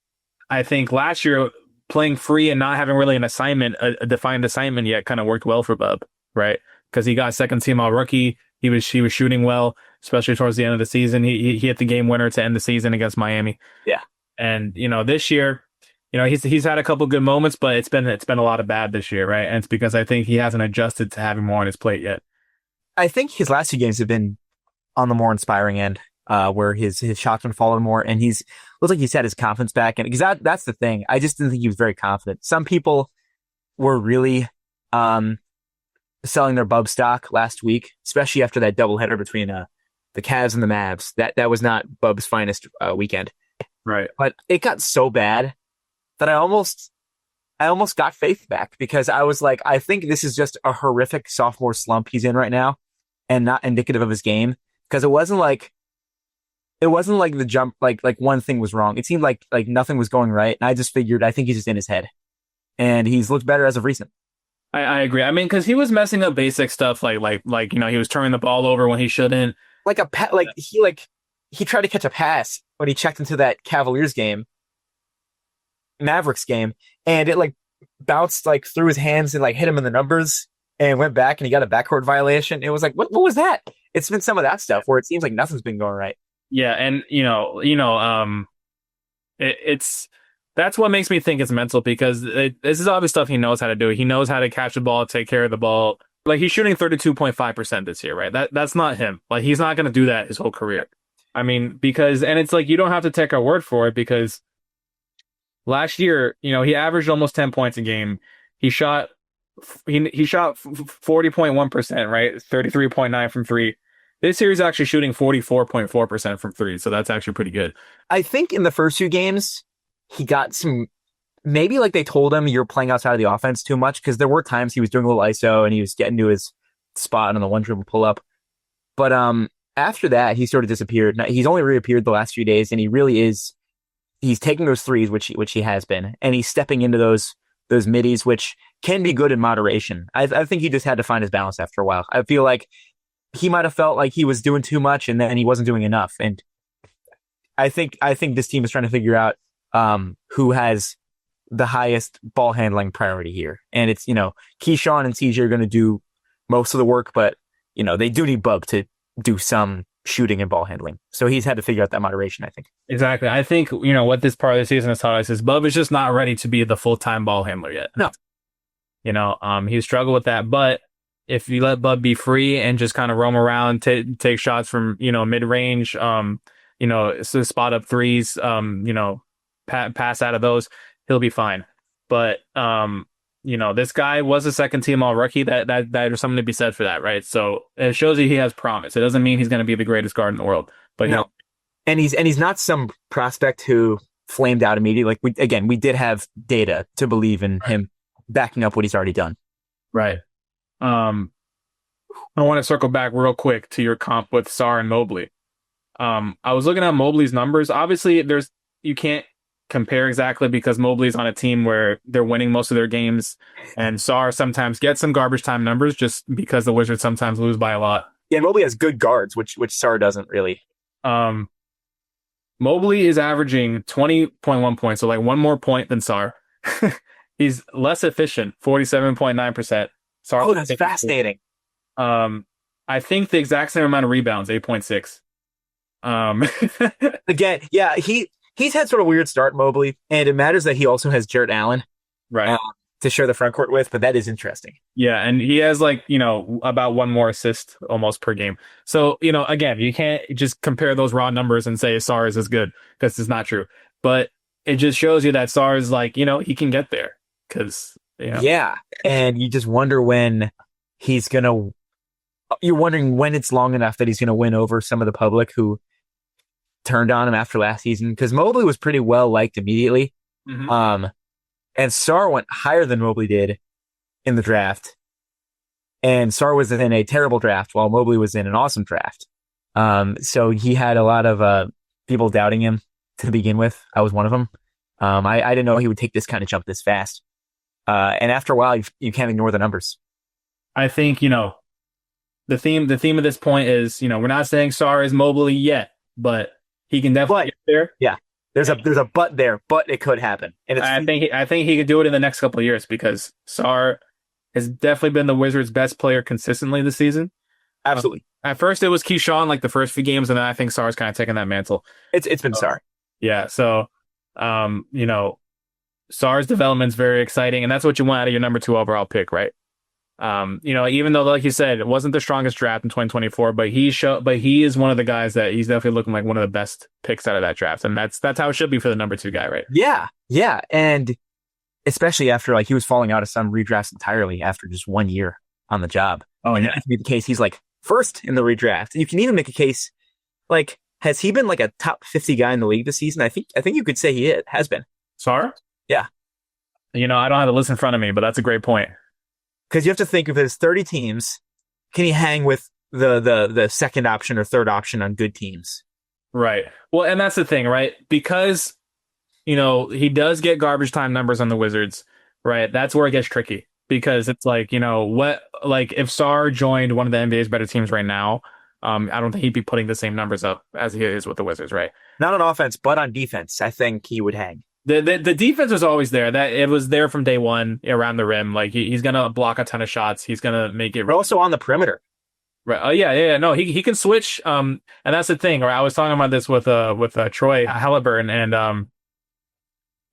I think last year playing free and not having really an assignment, a defined assignment yet, kind of worked well for Bub, right? Because he got second team all rookie. He was shooting well, especially towards the end of the season. He hit the game winner to end the season against Miami. Yeah. And this year, he's had a couple good moments, but it's been a lot of bad this year, right? And it's because I think he hasn't adjusted to having more on his plate yet. I think his last two games have been on the more inspiring end, where his shots been falling more, and looks like he's had his confidence back. And because that's the thing, I just didn't think he was very confident. Some people were really selling their Bub stock last week, especially after that doubleheader between the Cavs and the Mavs. That was not Bub's finest weekend, right? But it got so bad that I almost got faith back, because I was like, I think this is just a horrific sophomore slump he's in right now, and not indicative of his game. Because it wasn't like the jump, like one thing was wrong. It seemed like nothing was going right, and I just figured, I think he's just in his head, and he's looked better as of recent. I agree. I mean, because he was messing up basic stuff, like he was turning the ball over when he shouldn't. He tried to catch a pass when he checked into that Mavericks game, and it bounced through his hands and hit him in the numbers and went back, and he got a backcourt violation. It was like, what was that? It's been some of that stuff where it seems like nothing's been going right. Yeah, and it's that's what makes me think it's mental, because this is obvious stuff he knows how to do. He knows how to catch the ball, take care of the ball. Like, he's shooting 32.5% this year, right? That's not him. Like, he's not going to do that his whole career. I mean, and it's like, you don't have to take our word for it, because last year, he averaged almost 10 points a game. He shot 40.1%, right? 33.9 from three. This year he's actually shooting 44.4% from three, so that's actually pretty good. I think in the first two games, he got maybe they told him you're playing outside of the offense too much, because there were times he was doing a little ISO and he was getting to his spot on the one dribble pull up. But after that, he sort of disappeared. Now, he's only reappeared the last few days, and he's taking those threes, which he has been, and he's stepping into those middies, which can be good in moderation. I think he just had to find his balance after a while. I feel like he might have felt like he was doing too much, and then he wasn't doing enough. And I think this team is trying to figure out who has the highest ball handling priority here. And it's, Keyshawn and CJ are going to do most of the work, but, they do need Bub to do some shooting and ball handling. So he's had to figure out that moderation, I think. Exactly. I think, what this part of the season has taught us is Bub is just not ready to be the full-time ball handler yet. No. He struggled with that, but if you let Bub be free and just kind of roam around, take shots from, mid-range, spot up threes, pass out of those, he'll be fine. But, this guy was a second team all rookie. That there's something to be said for that, right? So it shows you he has promise. It doesn't mean he's going to be the greatest guard in the world, but no. And he's not some prospect who flamed out immediately. We did have data to believe in him backing up what he's already done. Right. I want to circle back real quick to your comp with Sarr and Mobley. I was looking at Mobley's numbers. Obviously, you can't compare exactly, because Mobley's on a team where they're winning most of their games, and Sarr sometimes gets some garbage time numbers just because the Wizards sometimes lose by a lot. Yeah, Mobley has good guards, which Sarr doesn't really. Mobley is averaging 20.1 points, so one more point than Sarr. He's less efficient, 47.9%. Oh, that's fascinating. I think the exact same amount of rebounds, 8.6. Again, yeah, he's had sort of a weird start, Mobley, and it matters that he also has Jarrett Allen, right, to share the front court with, but that is interesting. Yeah, and he has like, about one more assist almost per game. So, again, you can't just compare those raw numbers and say Sarr is as good because it's not true. But it just shows you that Sarr is like, he can get there because, Yeah. And you just wonder when he's going to, you're wondering when it's long enough that he's going to win over some of the public who turned on him after last season. Because Mobley was pretty well liked immediately. Mhm. And Sarr went higher than Mobley did in the draft. And Sarr was in a terrible draft while Mobley was in an awesome draft. So he had a lot of people doubting him to begin with. I was one of them. I didn't know he would take this kind of jump this fast. And after a while, you can't ignore the numbers. I think, the theme of this point is, we're not saying Sarr is Mobley yet, but he can definitely get there. Yeah. There's a but there, but it could happen. And I think he could do it in the next couple of years because Sarr has definitely been the Wizards' best player consistently this season. Absolutely. At first, it was Keyshawn like the first few games, and then I think Sarr's kind of taken that mantle. It's been Sarr. Yeah, so Sarr's development's very exciting, and that's what you want out of your number 2 overall pick, right? Even though, like you said, it wasn't the strongest draft in 2024, but he is one of the guys that he's definitely looking like one of the best picks out of that draft, and that's how it should be for the number 2 guy, right? Yeah, and especially after like he was falling out of some redrafts entirely after just 1 year on the job. Oh, and yeah. that could be the case. He's like first in the redraft, and you can even make a case like has he been like a top 50 guy in the league this season? I think you could say he has been. Sarr? Yeah. I don't have the list in front of me, but that's a great point. Because you have to think if there's 30 teams, can he hang with the second option or third option on good teams? Right. Well, and that's the thing, right? Because, he does get garbage time numbers on the Wizards, right? That's where it gets tricky because it's like, if Sarr joined one of the NBA's better teams right now, I don't think he'd be putting the same numbers up as he is with the Wizards, right? Not on offense, but on defense, I think he would hang. The defense was always there. That it was there from day one around the rim. Like he's gonna block a ton of shots. He's gonna make it. But also on the perimeter. Right. Oh yeah. No, he can switch. And that's the thing. Right. I was talking about this with Troy Halliburton, and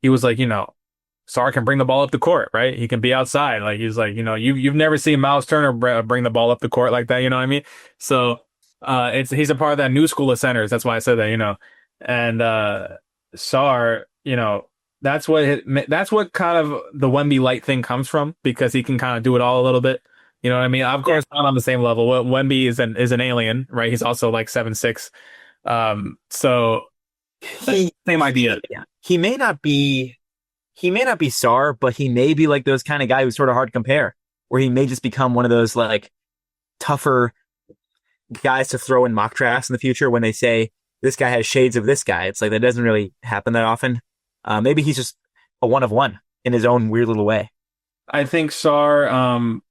he was like, Sarr can bring the ball up the court, right? He can be outside. Like he's like, you've never seen Miles Turner bring the ball up the court like that. You know what I mean? So he's a part of that new school of centers. That's why I said that. And Sarr. That's what kind of the Wemby light thing comes from because he can kind of do it all a little bit. You know what I mean? Of course, not on the same level. Wemby is an alien, right? He's also like 7'6". So same idea. Yeah. He may not be Sarr, but he may be like those kind of guy who's sort of hard to compare, where he may just become one of those like tougher guys to throw in mock drafts in the future when they say this guy has shades of this guy. It's like that doesn't really happen that often. Maybe he's just a one of one in his own weird little way. I think Sarr,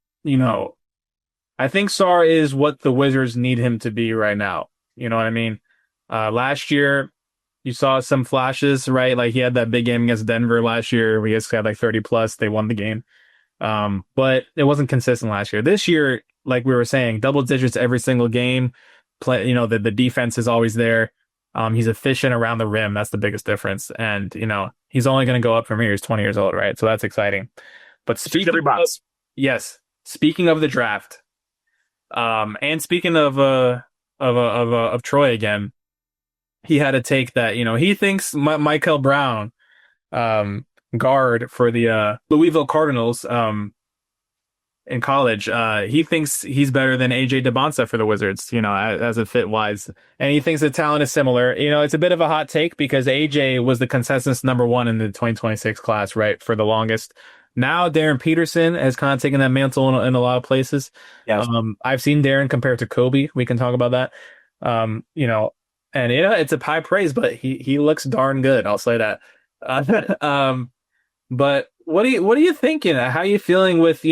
is what the Wizards need him to be right now. You know what I mean? Last year, you saw some flashes, right? Like he had that big game against Denver last year. We just had like 30 plus. They won the game. But it wasn't consistent last year. This year, like we were saying, double digits every single game. The defense is always there. He's efficient around the rim. That's the biggest difference. And, he's only going to go up from here. He's 20 years old, right? So that's exciting. But speaking of the draft, and speaking of Troy again, he had a take that, he thinks Michael Brown, guard for the Louisville Cardinals, in college, he thinks he's better than AJ DeBonsa for the Wizards, as a fit wise. And he thinks the talent is similar. It's a bit of a hot take because AJ was the consensus number 1 in the 2026 class, right? For the longest. Now Darren Peterson has kind of taken that mantle in a lot of places. Yes. I've seen Darren compared to Kobe. We can talk about that. And it's a high praise, but he looks darn good. I'll say that. But what are you thinking? How are you feeling with,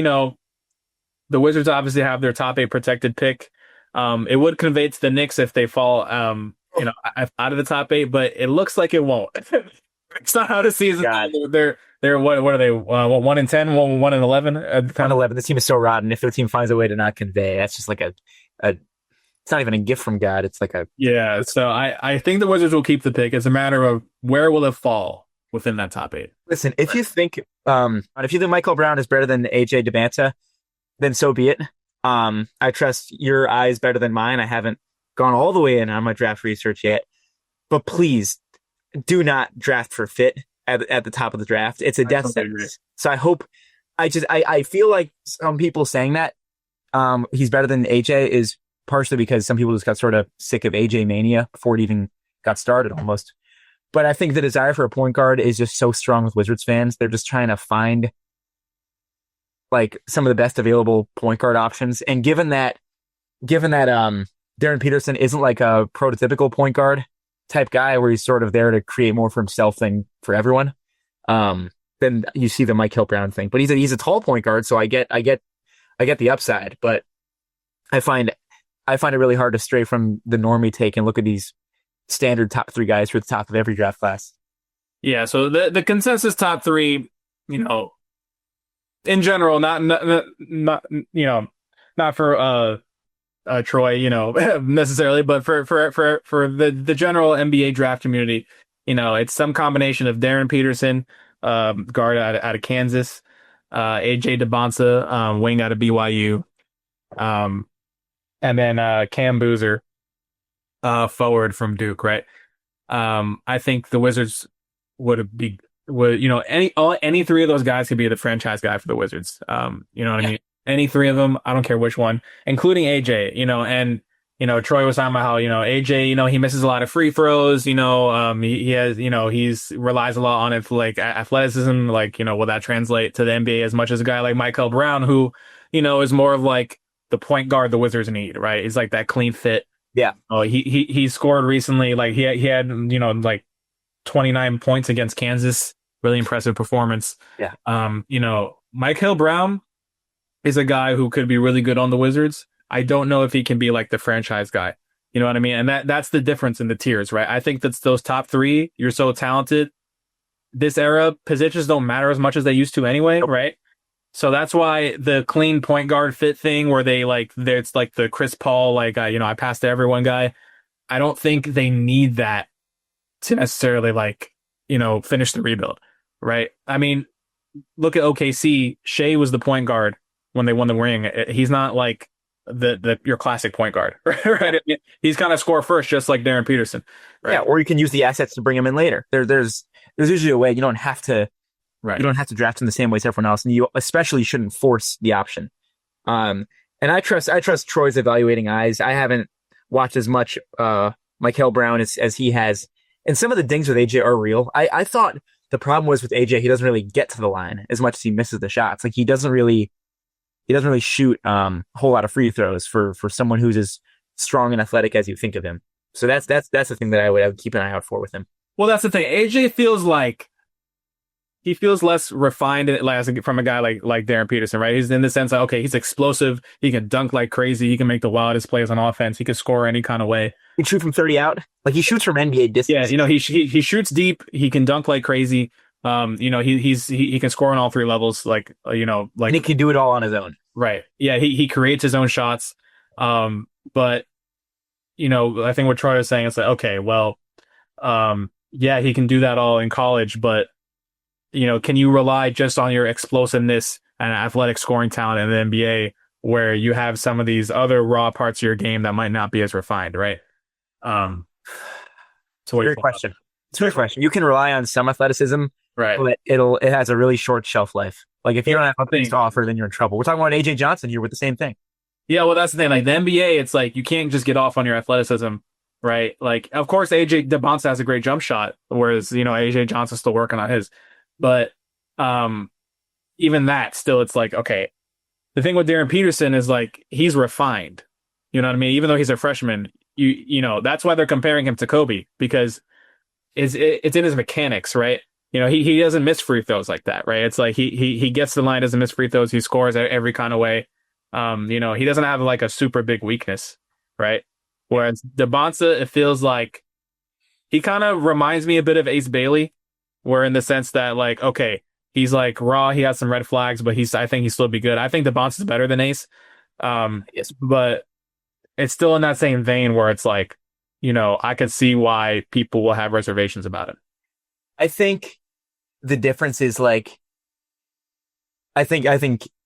the Wizards obviously have their top 8 protected pick. It would convey to the Knicks if they fall, out of the top 8, but it looks like it won't. It's not how the season. They're what are they? 1 in 10, 1 in 11. 1-11. This team is so rotten. If the team finds a way to not convey, that's just like it's not even a gift from God. It's like yeah. So I think the Wizards will keep the pick. It's a matter of where will it fall. within that top eight. Listen, if you think Michael Brown is better than AJ Debanta, then so be it. I trust your eyes better than mine. I haven't gone all the way in on my draft research yet, but please do not draft for fit at the top of the draft. It's a death sentence. So I hope I feel like some people saying that he's better than AJ is partially because some people just got sort of sick of AJ mania before it even got started almost. But I think the desire for a point guard is just so strong with Wizards fans. They're just trying to find like some of the best available point guard options. And given that Darren Peterson isn't like a prototypical point guard type guy where he's sort of there to create more for himself than for everyone, then you see the Michael Brown thing. But he's a tall point guard, so I get the upside. But I find it really hard to stray from the normie take and look at these standard top three guys for the top of every draft class. Yeah, so the consensus top three, in general, not not for Troy, necessarily, but for the general NBA draft community, it's some combination of Darren Peterson, guard out of Kansas, AJ Debonsa, wing out of BYU, and then Cam Boozer, forward from Duke, right? I think the Wizards any three of those guys could be the franchise guy for the Wizards. You know what I mean? Any three of them, I don't care which one, including AJ, and Troy was talking about how, AJ, he misses a lot of free throws, he has, he's relies a lot on it, like athleticism, like, will that translate to the NBA as much as a guy like Michael Brown, who, is more of like the point guard the Wizards need, right? He's like that clean fit. Yeah. Oh, he scored recently. Like he had like 29 points against Kansas. Really impressive performance. Yeah. Michael Brown is a guy who could be really good on the Wizards. I don't know if he can be like the franchise guy. You know what I mean? And that's the difference in the tiers, right? I think that's those top three. You're so talented. This era, positions don't matter as much as they used to anyway, right? So that's why the clean point guard fit thing where it's like the Chris Paul, like, I pass to everyone guy. I don't think they need that to necessarily finish the rebuild, right? I mean, look at OKC. Shea was the point guard when they won the ring. He's not like your classic point guard, right? He's kind of score first, just like Darren Peterson, right? Yeah, or you can use the assets to bring him in later. There's usually a way. You don't have to. Right. You don't have to draft him the same way as everyone else, and you especially shouldn't force the option. And I trust Troy's evaluating eyes. I haven't watched as much Michael Brown as he has, and some of the dings with AJ are real. I thought the problem was with AJ, he doesn't really get to the line as much as he misses the shots. Like he doesn't really shoot a whole lot of free throws for someone who's as strong and athletic as you think of him. So that's the thing that I would keep an eye out for with him. Well, that's the thing. AJ feels like. He feels less refined from a guy like Darren Peterson, right? He's in the sense that, okay, he's explosive. He can dunk like crazy. He can make the wildest plays on offense. He can score any kind of way. He can shoot from 30 out. Like he shoots from NBA distance. Yeah, he shoots deep. He can dunk like crazy. He can score on all three levels. And he can do it all on his own. Right. Yeah. He creates his own shots. But I think what Troy was saying is like, okay, well, yeah, he can do that all in college, but can you rely just on your explosiveness and athletic scoring talent in the NBA where you have some of these other raw parts of your game that might not be as refined, right? So great question. It's a great question. You can rely on some athleticism, right? But it has a really short shelf life. Like if you don't have things to offer, then you're in trouble. We're talking about AJ Johnson here with the same thing. Yeah, well, that's the thing. Like the NBA, it's like you can't just get off on your athleticism, right? Like, of course, AJ Debonsa has a great jump shot, whereas AJ Johnson's still working on his. But even that, still, it's like, okay, the thing with Darren Peterson is like he's refined. You know what I mean? Even though he's a freshman, that's why they're comparing him to Kobe, because it's in his mechanics, right? He doesn't miss free throws like that, right? It's like he gets the line, doesn't miss free throws, he scores every kind of way. He doesn't have like a super big weakness, right? Whereas Debonsa, it feels like he kind of reminds me a bit of Ace Bailey. Where in the sense that like, okay, he's like raw, he has some red flags, but I think he'll still be good. I think Debonsa is better than Ace. Yes. But it's still in that same vein where it's like, I could see why people will have reservations about it. I think the difference is like I think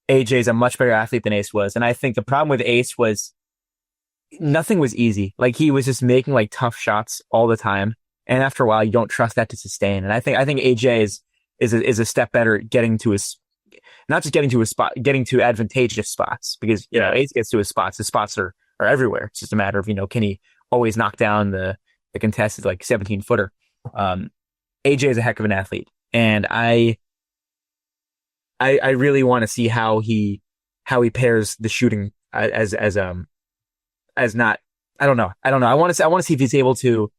AJ is a much better athlete than Ace was, and I think the problem with Ace was nothing was easy. Like he was just making like tough shots all the time, and after a while, you don't trust that to sustain. And I think AJ is a step better at getting to his not just getting to his spot, getting to advantageous spots because you know Ace gets to his spots. His spots are everywhere. It's just a matter of can he always knock down the contested like 17-footer. AJ is a heck of an athlete, and I really want to see how he pairs the shooting as not. I don't know. I want to see if he's able to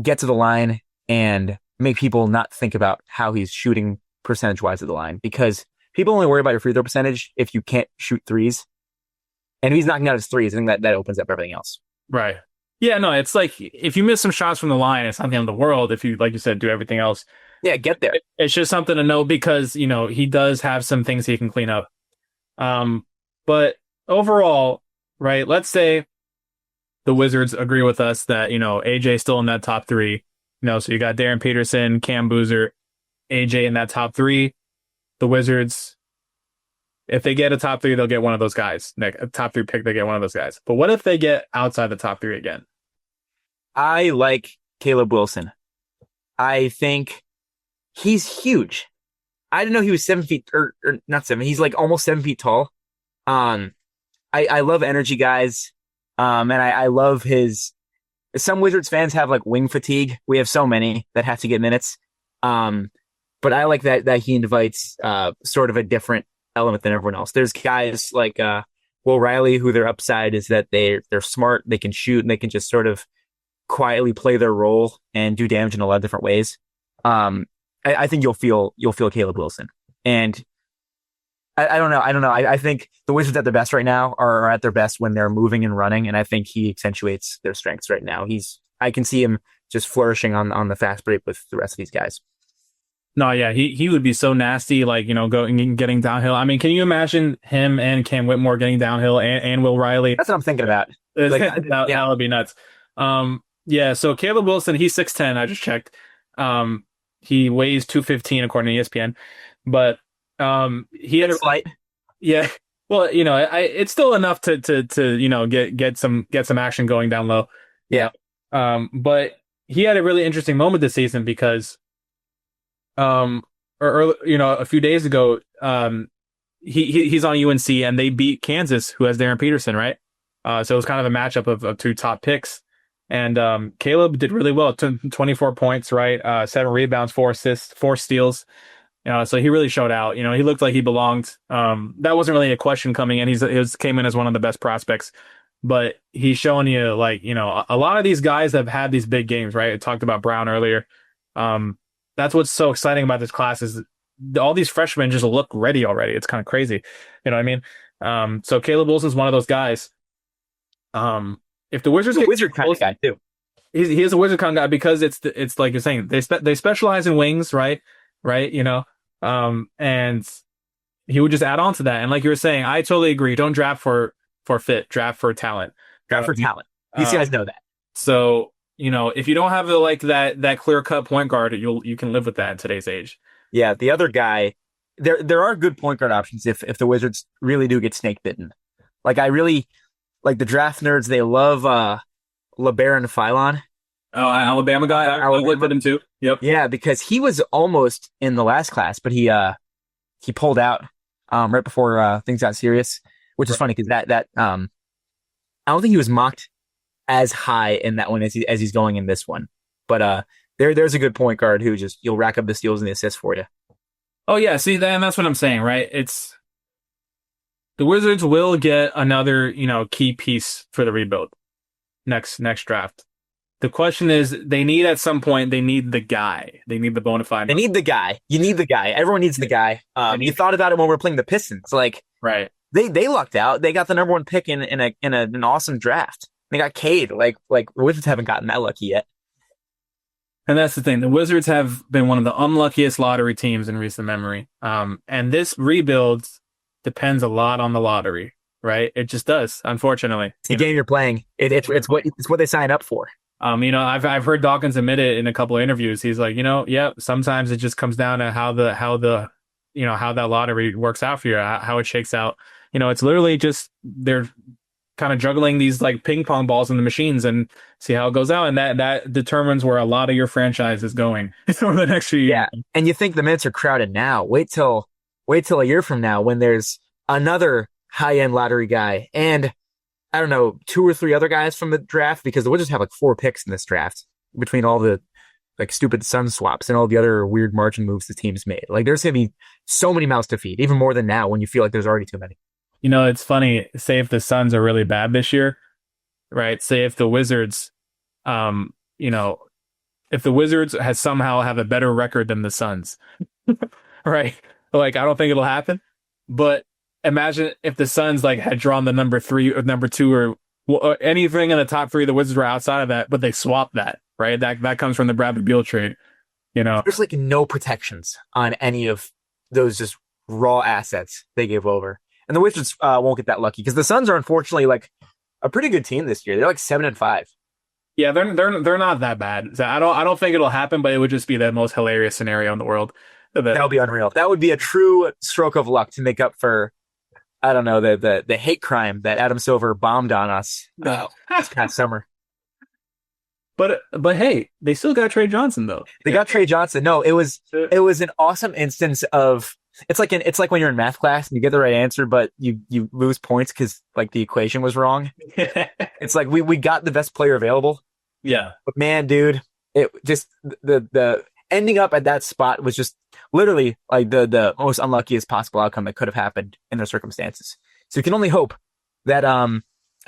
get to the line and make people not think about how he's shooting percentage wise at the line, because people only worry about your free throw percentage if you can't shoot threes. And if he's knocking out his threes, I think that opens up everything else. Right. Yeah, no, it's like if you miss some shots from the line, it's not the end of the world. If you, like you said, do everything else. Yeah, get there. It's just something to know because, he does have some things he can clean up. But overall, right, let's say the Wizards agree with us that, AJ still in that top three. So you got Darren Peterson, Cam Boozer, AJ in that top three. The Wizards, if they get a top three, they'll get one of those guys. Like a top three pick, they get one of those guys. But what if they get outside the top three again? I like Caleb Wilson. I think he's huge. I didn't know he was 7 feet, or not 7. He's like almost 7 feet tall. I love energy guys. And I love his. Some Wizards fans have like wing fatigue. We have so many that have to get minutes. But I like that he invites sort of a different element than everyone else. There's guys like Will Riley, who their upside is that they're smart, they can shoot, and they can just sort of quietly play their role and do damage in a lot of different ways. I think you'll feel Caleb Wilson, and I don't know. I think the Wizards at their best right now are at their best when they're moving and running, and I think he accentuates their strengths right now. I can see him just flourishing on the fast break with the rest of these guys. No, yeah, he would be so nasty, like, going getting downhill. I mean, can you imagine him and Cam Whitmore getting downhill and Will Riley? That's what I'm thinking about. That would be nuts. Yeah, so Caleb Wilson, he's 6'10", I just checked. He weighs 215 according to ESPN. But he had a slight. Yeah. Well, it's still enough to get some action going down low. Yeah. But he had a really interesting moment this season because a few days ago, he's on UNC and they beat Kansas, who has Darren Peterson, right? So it was kind of a matchup of two top picks. And Caleb did really well, 24 points, right? 7 rebounds, 4 assists, 4 steals. So he really showed out. He looked like he belonged. That wasn't really a question coming in. He came in as one of the best prospects, but he's showing you like, a lot of these guys have had these big games, right? I talked about Brown earlier. That's what's so exciting about this class is all these freshmen just look ready already. It's kind of crazy. You know what I mean? So Caleb Wilson's one of those guys. If the Wizards get Wizard kind of guy too, he is a Wizard kind of guy because it's like you're saying they specialize in wings, right? And he would just add on to that. And like you were saying, I totally agree. Don't draft for fit, draft for talent. Draft for talent. These guys know that. So if you don't have that clear cut point guard, you can live with that in today's age. Yeah, the other guy, there are good point guard options if the Wizards really do get snake bitten. Like I really. Like the draft nerds, they love LeBaron Philon. Oh, Alabama guy. I looked at him too. Yep. Yeah, because he was almost in the last class, but he pulled out right before things got serious, which is funny because that I don't think he was mocked as high in that one as he's going in this one. But there's a good point guard who you'll rack up the steals and the assists for you. Oh yeah, see that's what I'm saying, right? It's the Wizards will get another, key piece for the rebuild next draft. The question is, they need at some point, they need the guy. They need the bona fide. They need the guy. You need the guy. Everyone needs the guy. You thought about it when we were playing the Pistons. Like, right. They lucked out. They got the number 1 pick in an awesome draft. They got Cade. Like the Wizards haven't gotten that lucky yet. And that's the thing. The Wizards have been one of the unluckiest lottery teams in recent memory. And this rebuild depends a lot on the lottery, right? It just does, unfortunately. It's the game you're playing. It's what they sign up for. I've heard Dawkins admit it in a couple of interviews. He's like, yeah, sometimes it just comes down to how that lottery works out for you, how it shakes out. It's literally just they're kind of juggling these like ping pong balls in the machines and see how it goes out, and that determines where a lot of your franchise is going over the next few years. Yeah. And you think the minutes are crowded now. Wait till a year from now when there's another high-end lottery guy and I don't know, two or three other guys from the draft because the Wizards have like 4 picks in this draft between all the like stupid sun swaps and all the other weird margin moves the team's made. Like there's going to be so many mouths to feed, even more than now when you feel like there's already too many. It's funny. Say if the Suns are really bad this year, right? Say if the Wizards, um, you know, if the Wizards has somehow have a better record than the Suns, right? Like I don't think it'll happen, but imagine if the Suns like had drawn the number 3 or number 2 or anything in the top 3, the Wizards were outside of that, but they swapped that, right? That comes from the Bradley Beal trade, you know. There's like no protections on any of those just raw assets they gave over. And the Wizards won't get that lucky because the Suns are unfortunately like a pretty good team this year. They're like 7-5. Yeah, they're not that bad. So I don't think it'll happen, but it would just be the most hilarious scenario in the world. That would be unreal. That would be a true stroke of luck to make up for I don't know the hate crime that Adam Silver bombed on us this past summer. But hey, they still got Trey Johnson though. They got Trey Johnson. No, it was an awesome instance of it's like when you're in math class and you get the right answer, but you lose points because like the equation was wrong. It's like we got the best player available. Yeah. But man, dude, it just the ending up at that spot was just literally like the most unluckiest possible outcome that could have happened in those circumstances. So you can only hope that I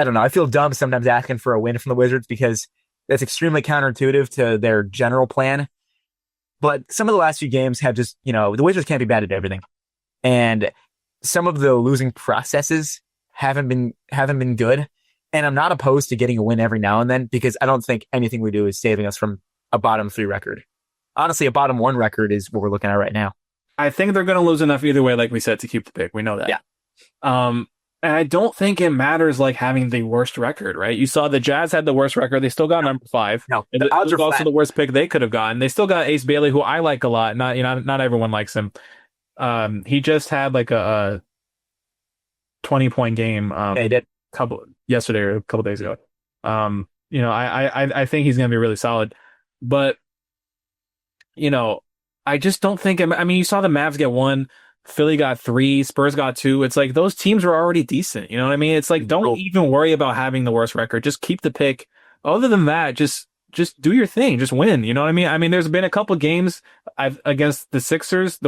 don't know. I feel dumb sometimes asking for a win from the Wizards because that's extremely counterintuitive to their general plan. But some of the last few games have just, the Wizards can't be bad at everything. And some of the losing processes haven't been good. And I'm not opposed to getting a win every now and then because I don't think anything we do is saving us from a bottom 3 record. Honestly, a bottom 1 record is what we're looking at right now. I think they're going to lose enough either way, like we said, to keep the pick. We know that. Yeah. And I don't think it matters like having the worst record, right? You saw the Jazz had the worst record. They still got number 5. No, the odds are also flat. The worst pick they could have gotten. They still got Ace Bailey, who I like a lot. Not everyone likes him. He just had like a 20-point game. Yeah, he did. Yesterday or a couple days ago. I think he's going to be really solid, but I just don't think. I mean, you saw the Mavs get 1. Philly got 3, Spurs got 2. It's like those teams were already decent. You know what I mean? It's like don't even worry about having the worst record. Just keep the pick. Other than that, just do your thing. Just win. You know what I mean? I mean, there's been a couple games against the Sixers,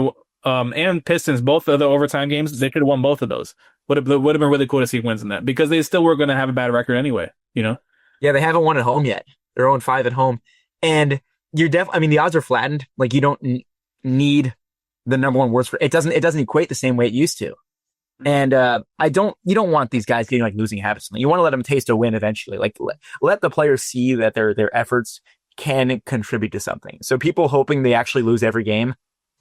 and Pistons, both of the overtime games. They could have won both of those. Would have been really cool to see wins in that because they still were going to have a bad record anyway. Yeah, they haven't won at home yet. They're 0-5 at home, and you're I mean, the odds are flattened. Like you don't need the number 1 worst. It doesn't equate the same way it used to. And you don't want these guys getting like losing habits. You want to let them taste a win eventually. Like let the players see that their efforts can contribute to something. So people hoping they actually lose every game,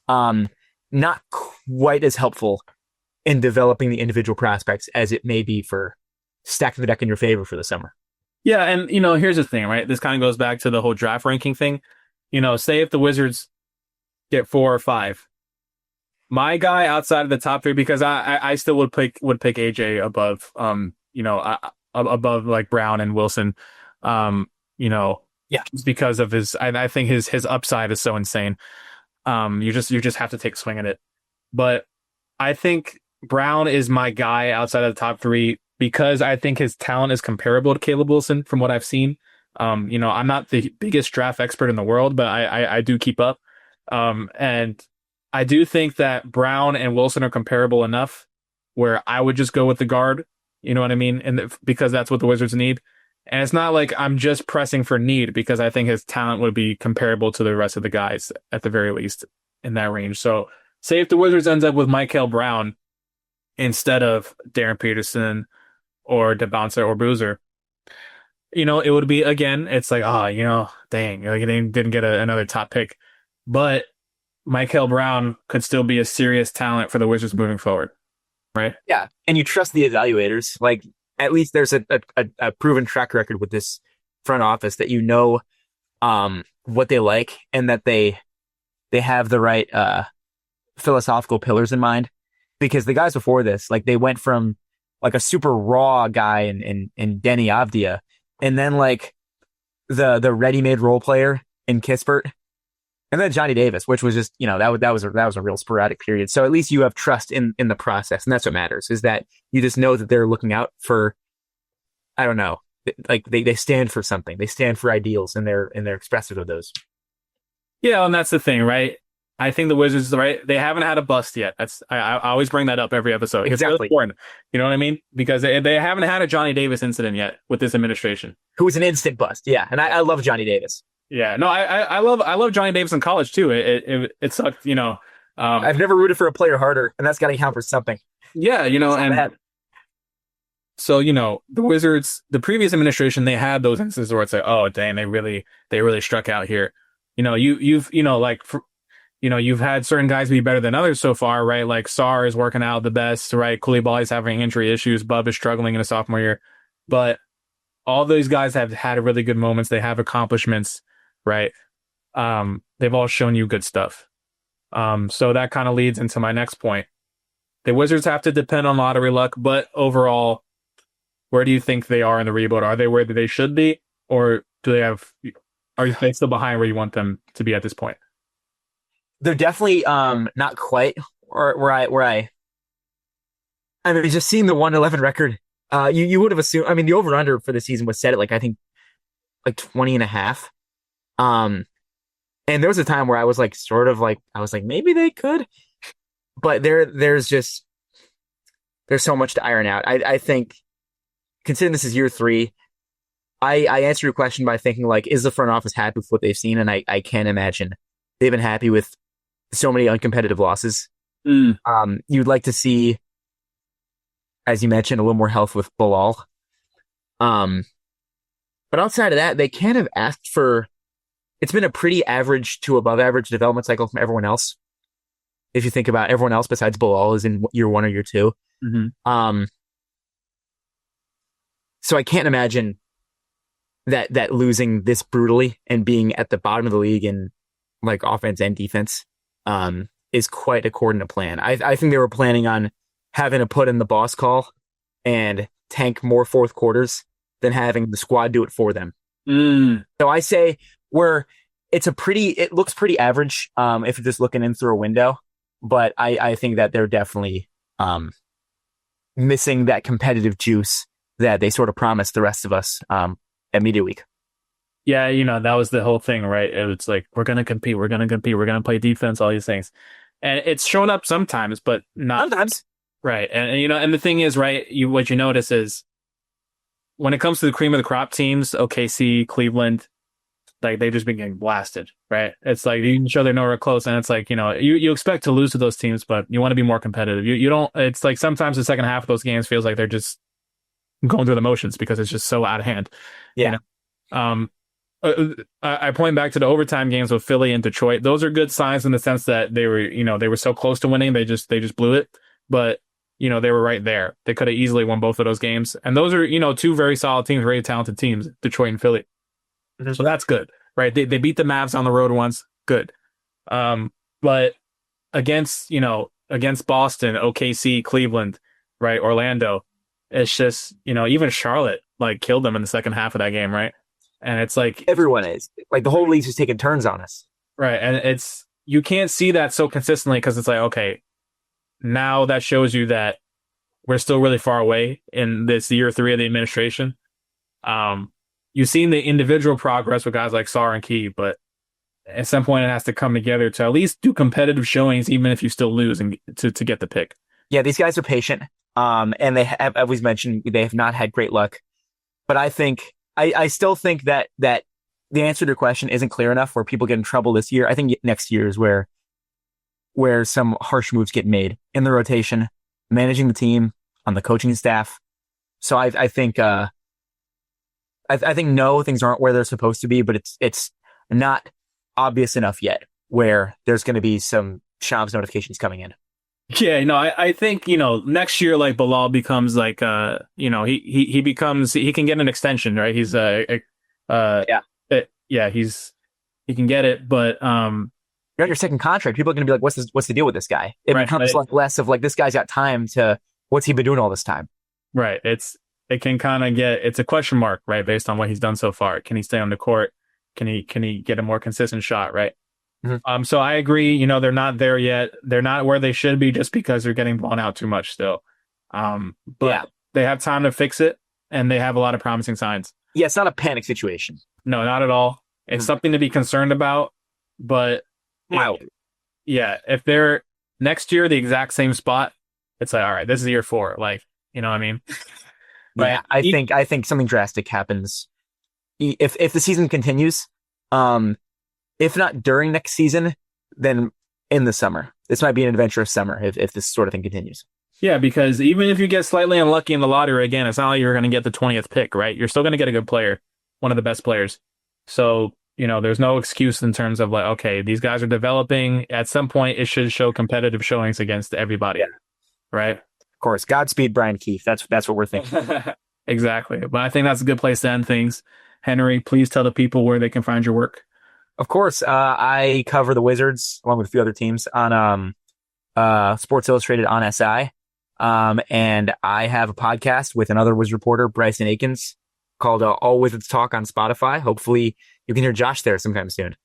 not quite as helpful in developing the individual prospects as it may be for stacking the deck in your favor for the summer. Yeah, and here's the thing, right? This kind of goes back to the whole draft ranking thing. Say if the Wizards get 4 or 5. My guy outside of the top 3, because I still would pick AJ above above like Brown and Wilson, Yeah, just because of I think his upside is so insane. You just have to take a swing at it. But I think Brown is my guy outside of the top 3 because I think his talent is comparable to Caleb Wilson from what I've seen. I'm not the biggest draft expert in the world, but I do keep up. And I do think that Brown and Wilson are comparable enough where I would just go with the guard. You know what I mean? And because that's what the Wizards need. And it's not like I'm just pressing for need because I think his talent would be comparable to the rest of the guys at the very least in that range. So say if the Wizards ends up with Michael Brown instead of Darren Peterson or DeBouncer or Boozer, it would be, again, it's like, dang, like they didn't get another top pick. But Michael Brown could still be a serious talent for the Wizards moving forward, right? Yeah, and you trust the evaluators. Like, at least there's a proven track record with this front office that you know what they like and that they have the right philosophical pillars in mind. Because the guys before this, like they went from like a super raw guy in Denny Avdia, and then like the ready-made role player in Kispert, and then Johnny Davis, which was just, that was a real sporadic period. So at least you have trust in the process, and that's what matters, is that you just know that they're looking out for, I don't know, like they stand for something. They stand for ideals, and they're expressive of those. Yeah, and that's the thing, right? I think the Wizards, right? They haven't had a bust yet. I always bring that up every episode. It's really Exactly. important. You know what I mean? Because they haven't had a Johnny Davis incident yet with this administration. Who was an instant bust. Yeah. And I love Johnny Davis. Yeah, no, I love Johnny Davis in college too. It sucked, I've never rooted for a player harder, and that's got to count for something. Yeah, and Bad. so the Wizards, the previous administration, they had those instances where it's like, oh dang, they really struck out here. You've had certain guys be better than others so far, right? Like Sarr is working out the best, right? Coulibaly's having injury issues. Bub is struggling in his sophomore year, but all those guys have had really good moments. They have accomplishments, right? They've all shown you good stuff. So that kind of leads into my next point. The Wizards have to depend on lottery luck, but overall, where do you think they are in the rebuild? Are they where they should be, or are they still behind where you want them to be at this point? They're definitely not quite I mean, just seeing the 111 record, you would have assumed, I mean, the over under for the season was set at like, I think like 20 and a half. And there was a time where I was like, I was like, maybe they could, but there's so much to iron out. I think, considering this is year 3, I answer your question by thinking like, is the front office happy with what they've seen? And I can't imagine they've been happy with so many uncompetitive losses. You'd like to see, as you mentioned, a little more health with Bilal. But outside of that, they kind of asked for, it's been a pretty average to above average development cycle from everyone else. If you think about everyone else besides Bilal is in year 1 or year 2. Mm-hmm. So I can't imagine that losing this brutally and being at the bottom of the league in like offense and defense is quite according to plan. I think they were planning on having to put in the boss call and tank more fourth quarters than having the squad do it for them. So I say it looks pretty average if you're just looking in through a window, but I think that they're definitely missing that competitive juice that they sort of promised the rest of us at media week. Yeah, that was the whole thing, right? It was like, we're going to compete, we're going to play defense, all these things. And it's shown up sometimes, but not sometimes. Right. And and the thing is, right, what you notice is when it comes to the cream of the crop teams, OKC, Cleveland, like they've just been getting blasted, right? It's like you can show they're nowhere close, and it's like, you expect to lose to those teams, but you want to be more competitive. You don't, it's like sometimes the second half of those games feels like they're just going through the motions because it's just so out of hand. Yeah. I point back to the overtime games with Philly and Detroit. Those are good signs in the sense that they were so close to winning. They just blew it. But, they were right there. They could have easily won both of those games. And those are, 2 very solid teams, very talented teams, Detroit and Philly. Mm-hmm. So that's good, right? They beat the Mavs on the road once. Good. But against Boston, OKC, Cleveland, right? Orlando, it's just, even Charlotte, like, killed them in the second half of that game, right? And it's like everyone is like, the whole league's just taking turns on us. Right. And you can't see that so consistently because it's like, okay, now that shows you that we're still really far away in this year 3 of the administration. You've seen the individual progress with guys like Sarr and Key, but at some point it has to come together to at least do competitive showings, even if you still lose, and to get the pick. Yeah, these guys are patient. And they have, as we've mentioned, they have not had great luck. But I still think that the answer to your question isn't clear enough where people get in trouble this year. I think next year is where some harsh moves get made in the rotation, managing the team, on the coaching staff. So I think no, things aren't where they're supposed to be, but it's not obvious enough yet where there's going to be some Shams notifications coming in. Yeah, I think, next year, like, Bilal becomes like, he can get an extension, right? He's a Yeah. Yeah, he can get it, but You're on your second contract. People are going to be like, what's the deal with this guy? It right, becomes like less of like, this guy's got time to, what's he been doing all this time? right. It can kind of it's a question mark, right, based on what he's done so far. Can he stay on the court? Can he get a more consistent shot, right? Mm-hmm. So I agree. They're not there yet. They're not where they should be just because they're getting blown out too much still. But they have time to fix it, and they have a lot of promising signs. Yeah, it's not a panic situation. No, not at all. It's something to be concerned about, but if they're next year the exact same spot, it's like, all right, this is year 4. Like, you know what I mean? Yeah, I think something drastic happens if the season continues. If not during next season, then in the summer. This might be an adventurous summer if this sort of thing continues. Yeah, because even if you get slightly unlucky in the lottery again, it's not like you're going to get the 20th pick, right? You're still going to get a good player, one of the best players. So, there's no excuse in terms of like, okay, these guys are developing. At some point, it should show competitive showings against everybody, right? Of course. Godspeed, Brian Keefe. That's what we're thinking. Exactly. But I think that's a good place to end things. Henry, please tell the people where they can find your work. Of course. I cover the Wizards along with a few other teams on Sports Illustrated on SI. And I have a podcast with another Wizard reporter, Bryson Akins, called All Wizards Talk on Spotify. Hopefully you can hear Josh there sometime soon.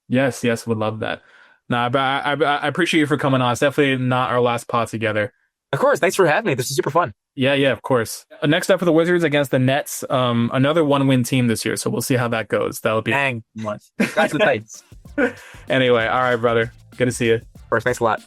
Yes, would love that. No, but I appreciate you for coming on. It's definitely not our last pod together. Of course. Thanks for having me. This is super fun. Yeah, of course. Next up for the Wizards against the Nets, another 1-win team this year, so we'll see how that goes. That'll be Dang. That's the Titans. Anyway, all right, brother. Good to see you. Of course. Thanks a lot.